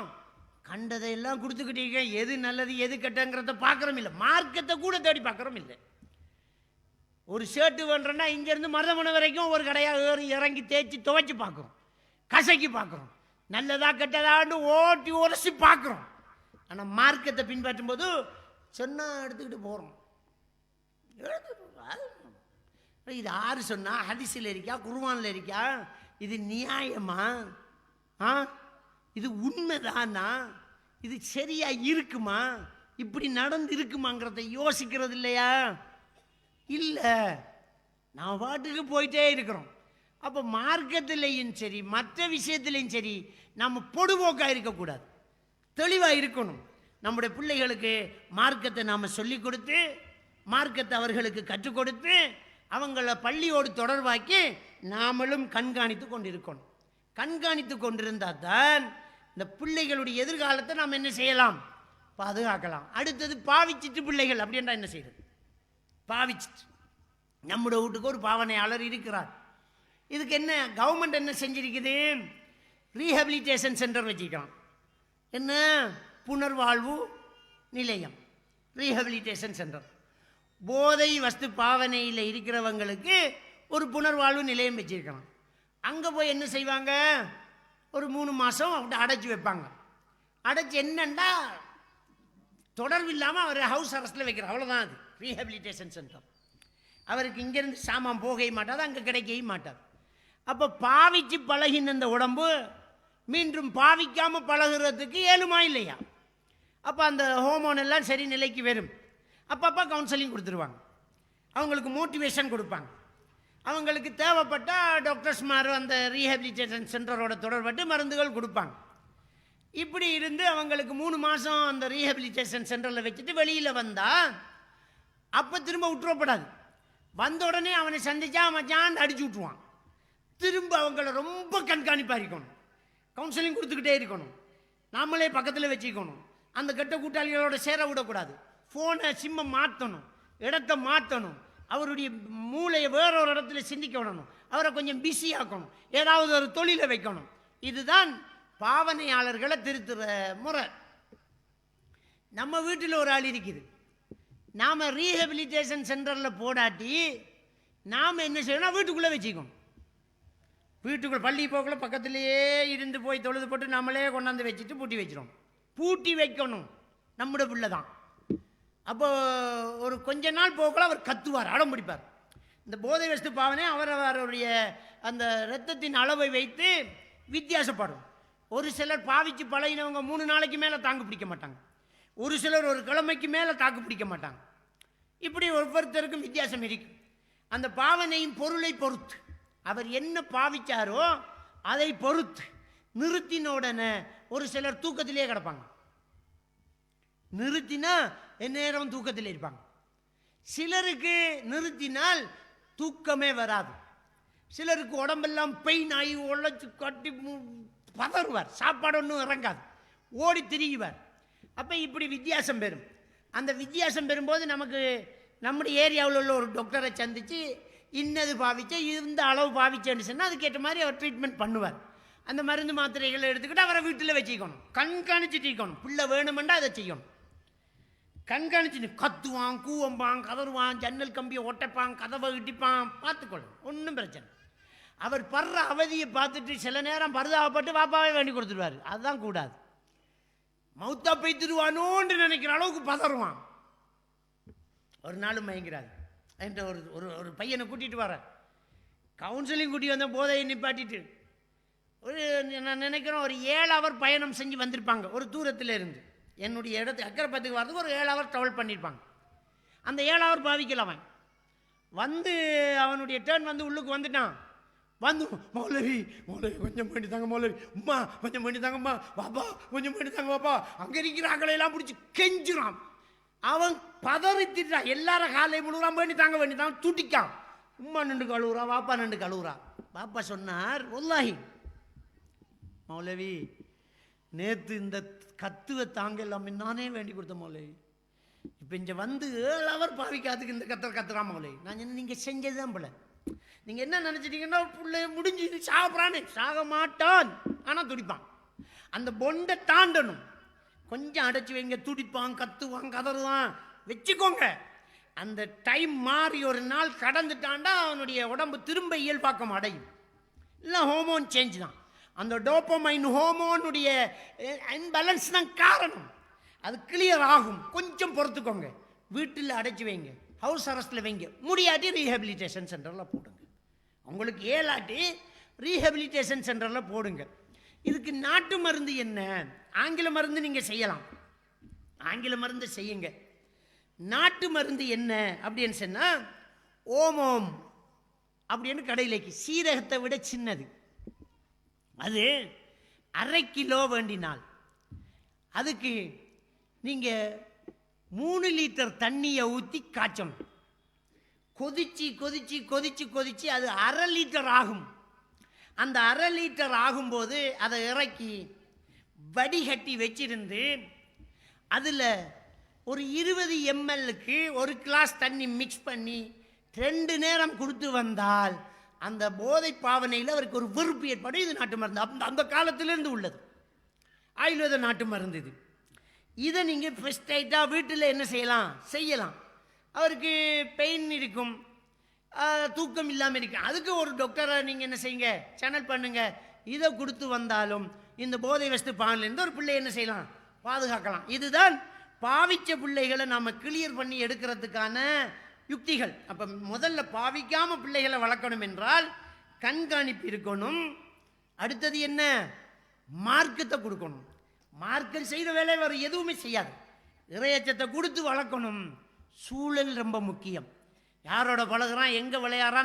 கண்டதையெல்லாம் கொடுத்துக்கிட்டீங்க. எது நல்லது எது கெட்டங்கிறத பார்க்குறோம் இல்லை, மார்க்கத்தை கூட தேடி பார்க்குறோம் இல்லை. ஒரு ஷர்ட்டு வேணுறோன்னா இங்கேருந்து மருதமனை வரைக்கும் ஒரு கடையாக ஏறி இறங்கி தேய்ச்சி துவைச்சி பார்க்குறோம், கசக்கி பார்க்குறோம், நல்லதா கெட்டதான்னு ஓட்டி உரசி பார்க்குறோம். ஆனால் மார்க்கத்தை பின்பற்றும் போது சொன்னால் எடுத்துக்கிட்டு போகிறோம். இது யாரு சொன்னா? ஹதீஸில் இருக்கா, குர்ஆனில் இருக்கா? இது நியாயமா? இது உண்மைதானா? இது சரியா இருக்குமா? இப்படி நடந்து இருக்குமாங்கிறத யோசிக்கிறது இல்லையா? இல்லை, நான் பாட்டுக்கு போயிட்டே இருக்கிறோம். அப்போ மார்க்கத்திலையும் சரி மற்ற விஷயத்திலையும் சரி நம்ம பொடுபோக்காக இருக்கக்கூடாது, தெளிவாக இருக்கணும். நம்முடைய பிள்ளைகளுக்கு மார்க்கத்தை நாம் சொல்லிக் கொடுத்து, மார்க்கத்தை அவர்களுக்கு கற்றுக் கொடுத்து, அவங்கள பள்ளியோடு தொடர்பாக்கி நாமளும் கண்காணித்து கொண்டு இருக்கணும். கண்காணித்து கொண்டிருந்தால் தான் இந்த பிள்ளைகளுடைய எதிர்காலத்தை நாம் என்ன செய்யலாம்? பாதுகாக்கலாம். அடுத்தது பாவிச்சிட்டு பிள்ளைகள் அப்படின்றா என்ன செய்யுது? பாவிச்சிட்டு நம்முடைய வீட்டுக்கு ஒரு பாவனையாளர் இருக்கிறார். இதுக்கு என்ன கவர்மெண்ட் என்ன செஞ்சிருக்குது? ரீஹபிலிட்டேஷன் சென்டர் வச்சுக்கலாம். என்ன? புனர்வாழ்வு நிலையம், ரீஹபிலிட்டேஷன் சென்டர். போதை வஸ்து பாவனையில் இருக்கிறவங்களுக்கு ஒரு புனர்வாழ்வு நிலையம் வச்சிருக்கலாம். அங்கே போய் என்ன செய்வாங்க? ஒரு 3 மாதம் அப்படி அடைச்சி வைப்பாங்க. அடைச்சி என்னண்டா தொடர்பு இல்லாமல் அவர் ஹவுஸ் அரெஸ்ட்டில் வைக்கிற, அவ்வளோதான். அது ரீஹபிலிட்டேஷன் சென்டர். அவருக்கு இங்கேருந்து சாமான் போகவே மாட்டாது, அங்கே கிடைக்கவே மாட்டாது. அப்போ பாவிச்சு பழகின அந்த உடம்பு மீண்டும் பாவிக்காமல் பழகிறதுக்கு ஏழுமா இல்லையா? அப்போ அந்த ஹோமோன் எல்லாம் சரி நிலைக்கு வரும். அப்பப்போ கவுன்சிலிங் கொடுத்துருவாங்க, அவங்களுக்கு மோட்டிவேஷன் கொடுப்பாங்க. அவங்களுக்கு தேவைப்பட்டால் டாக்டர்ஸ்மார் அந்த ரீஹபிலிட்டேஷன் சென்டரோட தொடர்பட்டு மருந்துகள் கொடுப்பாங்க. இப்படி இருந்து அவங்களுக்கு 3 மாதம் அந்த ரீஹபிலிட்டேஷன் சென்டரில் வச்சுட்டு வெளியில் வந்தால் அப்போ திரும்ப விட்டுறப்படாது. வந்த உடனே அவனை சந்திச்சா மச்சான் அடிச்சு விட்ருவான். திரும்ப அவங்கள ரொம்ப கண்காணிப்பாக இருக்கணும், கவுன்சிலிங் கொடுத்துக்கிட்டே இருக்கணும், நாமளே பக்கத்தில் வச்சுக்கணும். அந்த கெட்ட கூட்டாளிகளோட சேர விடக்கூடாது. ஃபோனை சிம்மை மாற்றணும், இடத்த மாற்றணும், அவருடைய மூளையை வேறொரு இடத்துல சிந்திக்க விடணும், அவரை கொஞ்சம் பிஸி ஆக்கணும், ஏதாவது ஒரு தொழிலை வைக்கணும். இதுதான் பாவனையாளர்களை திருத்துற முறை. நம்ம வீட்டில் ஒரு ஆள் இருக்குது, நாம் ரீஹபிலிட்டேஷன் சென்டரில் போடாட்டி நாம் என்ன செய்யணும்? வீட்டுக்குள்ளே வச்சுக்கணும். வீட்டுக்குள்ளே பள்ளி போக்குள்ள பக்கத்துலேயே இருந்து போய் தொழுது போட்டு நம்மளே கொண்டாந்து வச்சுட்டு பூட்டி வச்சிடும். பூட்டி வைக்கணும், நம்முடைய பிள்ளை தான். அப்போ ஒரு கொஞ்ச நாள் போக்குள்ள அவர் கத்துவார், அடம் பிடிப்பார். இந்த போதை வஸ்து பாவனை அவரவருடைய அந்த இரத்தத்தின் அளவை வைத்து வித்தியாசப்படும். ஒரு சிலர் பாவிச்சு பழகினவங்க 3 நாளைக்கு மேலே தாக்கு பிடிக்க மாட்டாங்க, ஒரு சிலர் ஒரு கிழமைக்கு மேலே தாக்கு பிடிக்க மாட்டாங்க. இப்படி ஒவ்வொருத்தருக்கும் வித்தியாசம் இருக்கு. அந்த பாவனையின் பொருளை பொறுத்து, அவர் என்ன பாவிச்சாரோ அதை பொறுத்து நிறுத்தின உடனே ஒரு சிலர் தூக்கத்திலே கிடப்பாங்க. நிறுத்தினா நேரம் தூக்கத்தில் இருப்பாங்க. சிலருக்கு நிறுத்தினால் தூக்கமே வராது. சிலருக்கு உடம்பெல்லாம் பெயின் ஆகி உழைச்சி கட்டி பதறுவார், சாப்பாடு ஒன்றும் இறங்காது, ஓடி திரியுவார். அப்போ இப்படி வித்தியாசம் பெறும். அந்த வித்தியாசம் பெறும்போது நமக்கு நம்முடைய ஏரியாவில் உள்ள ஒரு டாக்டரை சந்தித்து இன்னது பாவிச்சா இந்த அளவு பாவிச்சேன்னு சொன்னால் அதுக்கேற்ற மாதிரி அவர் ட்ரீட்மெண்ட் பண்ணுவார். அந்த மருந்து மாத்திரைகளை எடுத்துக்கிட்டு அவரை வீட்டில் வச்சுக்கணும், கண்காணிச்சுட்டு இருக்கணும். பிள்ளை வேணுமெண்டா அதை செய்யணும். கண்காணிச்சு கத்துவான், கூவம்பான், கதறுவான், ஜன்னல் கம்பியை ஒட்டைப்பான், கதவை இட்டிப்பான், பார்த்துக்கொள்ளும், ஒன்றும் பிரச்சனை. அவர் படுற அவதியை பார்த்துட்டு சில நேரம் பரிதாபப்பட்டு பாப்பாவே வேண்டி கொடுத்துருவார். அதுதான் கூடாது. மௌத்தா பைத்துருவானோன்னு நினைக்கிற அளவுக்கு பதறுவான். ஒரு நாளும் மயங்கிறாரு என்ற ஒரு பையனை கூட்டிகிட்டு வர கவுன்சிலிங் கூட்டி வந்த போதையை நிப்பாட்டிட்டு நான் நினைக்கிறேன் ஒரு 7 ஹவர் பயணம் செஞ்சு வந்திருப்பாங்க. ஒரு தூரத்தில் இருந்து என்னுடைய இடத்துக்கு அக்கரைப்பத்துக்கு வரதுக்கு ஒரு 7 ஹவர் ட்ராவல் பண்ணியிருப்பாங்க. அந்த 7 ஹவர் பாவிக்கல. அவன் வந்து அவனுடைய டேர்ன் வந்து உள்ளுக்கு வந்துட்டான். வந்து மௌலவி கொஞ்சம் பண்ணி தாங்க, மௌலவி உம்மா கொஞ்சம் பண்ணி தாங்கம்மா, பாப்பா கொஞ்சம் பண்ணி தாங்க பாப்பா, அங்கே இருக்கிற ஆக்களையெல்லாம் பிடிச்சி கெஞ்சுறான். அவன் பதறித்திட்டான், எல்லாரும் காலை முழுகிறான், பண்ணி தாங்க துட்டிக்கான். உம்மா நின்று கழுவுறா, வாப்பா நின்று கழுவுறா. பாப்பா சொன்னார், ஒல்லாஹி மௌலவி நேற்று இந்த கத்துவை தாங்க எல்லாமே நானே வேண்டி கொடுத்த மௌலவி, இப்போ இங்கே வந்து 7 ஹவர் பாவிக்காதுக்கு இந்த கத்துறான் மௌலவி. நான் என்ன நீங்கள் செஞ்சது தான் போல, நீங்கள் என்ன நினச்சிட்டீங்கன்னா பிள்ளை முடிஞ்சு சாப்பிட்றானே, சாக மாட்டான், ஆனால் துடிப்பான். அந்த பொண்டை தாண்டணும், கொஞ்சம் அடைச்சி வைங்க, துடிப்பான், கத்துவான், கதறுவான், வச்சுக்கோங்க. அந்த டைம் மாறி ஒரு நாள் கடந்துட்டான்டா அவனுடைய உடம்பு திரும்ப இயல்பாக்கம் அடையும். இல்லை ஹோமோன் சேஞ்ச் தான், அந்த டோப்பமைன் ஹோமோனுடைய இன்பேலன்ஸ் தான் காரணம். அது கிளியர் ஆகும். கொஞ்சம் பொறுத்துக்கோங்க. வீட்டில் அடைச்சி வைங்க, ஹவுஸ் அரெஸ்ட்டில் வைங்க. முடியாட்டி ரீஹபிலிட்டேஷன் சென்டரில் போடுங்க. உங்களுக்கு ஏலாட்டி ரீஹபிலிட்டேஷன் சென்டரில் போடுங்க. இதுக்கு நாட்டு மருந்து என்ன? ஆங்கில மருந்து நீங்கள் செய்யலாம், ஆங்கில மருந்து செய்யுங்க. நாட்டு மருந்து என்ன அப்படின்னு சொன்னால், ஓமம் அப்படின்னு கடையிலைக்கு சீரகத்தை விட சின்னது, அது 1/2 கிலோ வேண்டினால் அதுக்கு நீங்கள் 3 லிட்டர் தண்ணியை ஊற்றி காய்ச்சணும். கொதிச்சு கொதிச்சு கொதிச்சு கொதிச்சு அது 1/2 லிட்டர் ஆகும். அந்த 1/2 லிட்டர் ஆகும்போது அதை இறக்கி வடிகட்டி வச்சிருந்து அதில் ஒரு 20 ml-க்கு 1 கிளாஸ் தண்ணி மிக்ஸ் பண்ணி 2 நேரம் கொடுத்து வந்தால் அந்த போதை பாவனையில் அவருக்கு ஒரு வெறுப்பு ஏற்படும். இது நாட்டு மருந்து, அந்த காலத்திலேருந்து உள்ளது ஆயுர்வேத நாட்டு மருந்து இது. இதை நீங்கள் ஃபெஸ்டைட்டாக வீட்டில் என்ன செய்யலாம். அவருக்கு பெயின் இருக்கும், தூக்கம் இல்லாமல் இருக்கும். அதுக்கு ஒரு டாக்டரை நீங்கள் என்ன செய்யுங்க, சேனல் பண்ணுங்க. இதை கொடுத்து வந்தாலும் இந்த போதை வஸ்து பாவனையிலேருந்து ஒரு பிள்ளை என்ன செய்யலாம், பாதுகாக்கலாம். இதுதான் பாவிச்ச பிள்ளைகளை நாம் கிளியர் பண்ணி எடுக்கிறதுக்கான யுக்திகள். அப்போ முதல்ல பாவிக்காமல் பிள்ளைகளை வளர்க்கணும் என்றால் கண்காணிப்பு இருக்கணும். அடுத்தது என்ன, மார்க்கத்தை கொடுக்கணும். மார்க்கம் செய்கிற வேலை வேறு எதுவுமே செய்யாது. இறையச்சத்தை கொடுத்து வளர்க்கணும். சூழல் ரொம்ப முக்கியம். யாரோட பழகுறான், எங்கே விளையாடுறான்,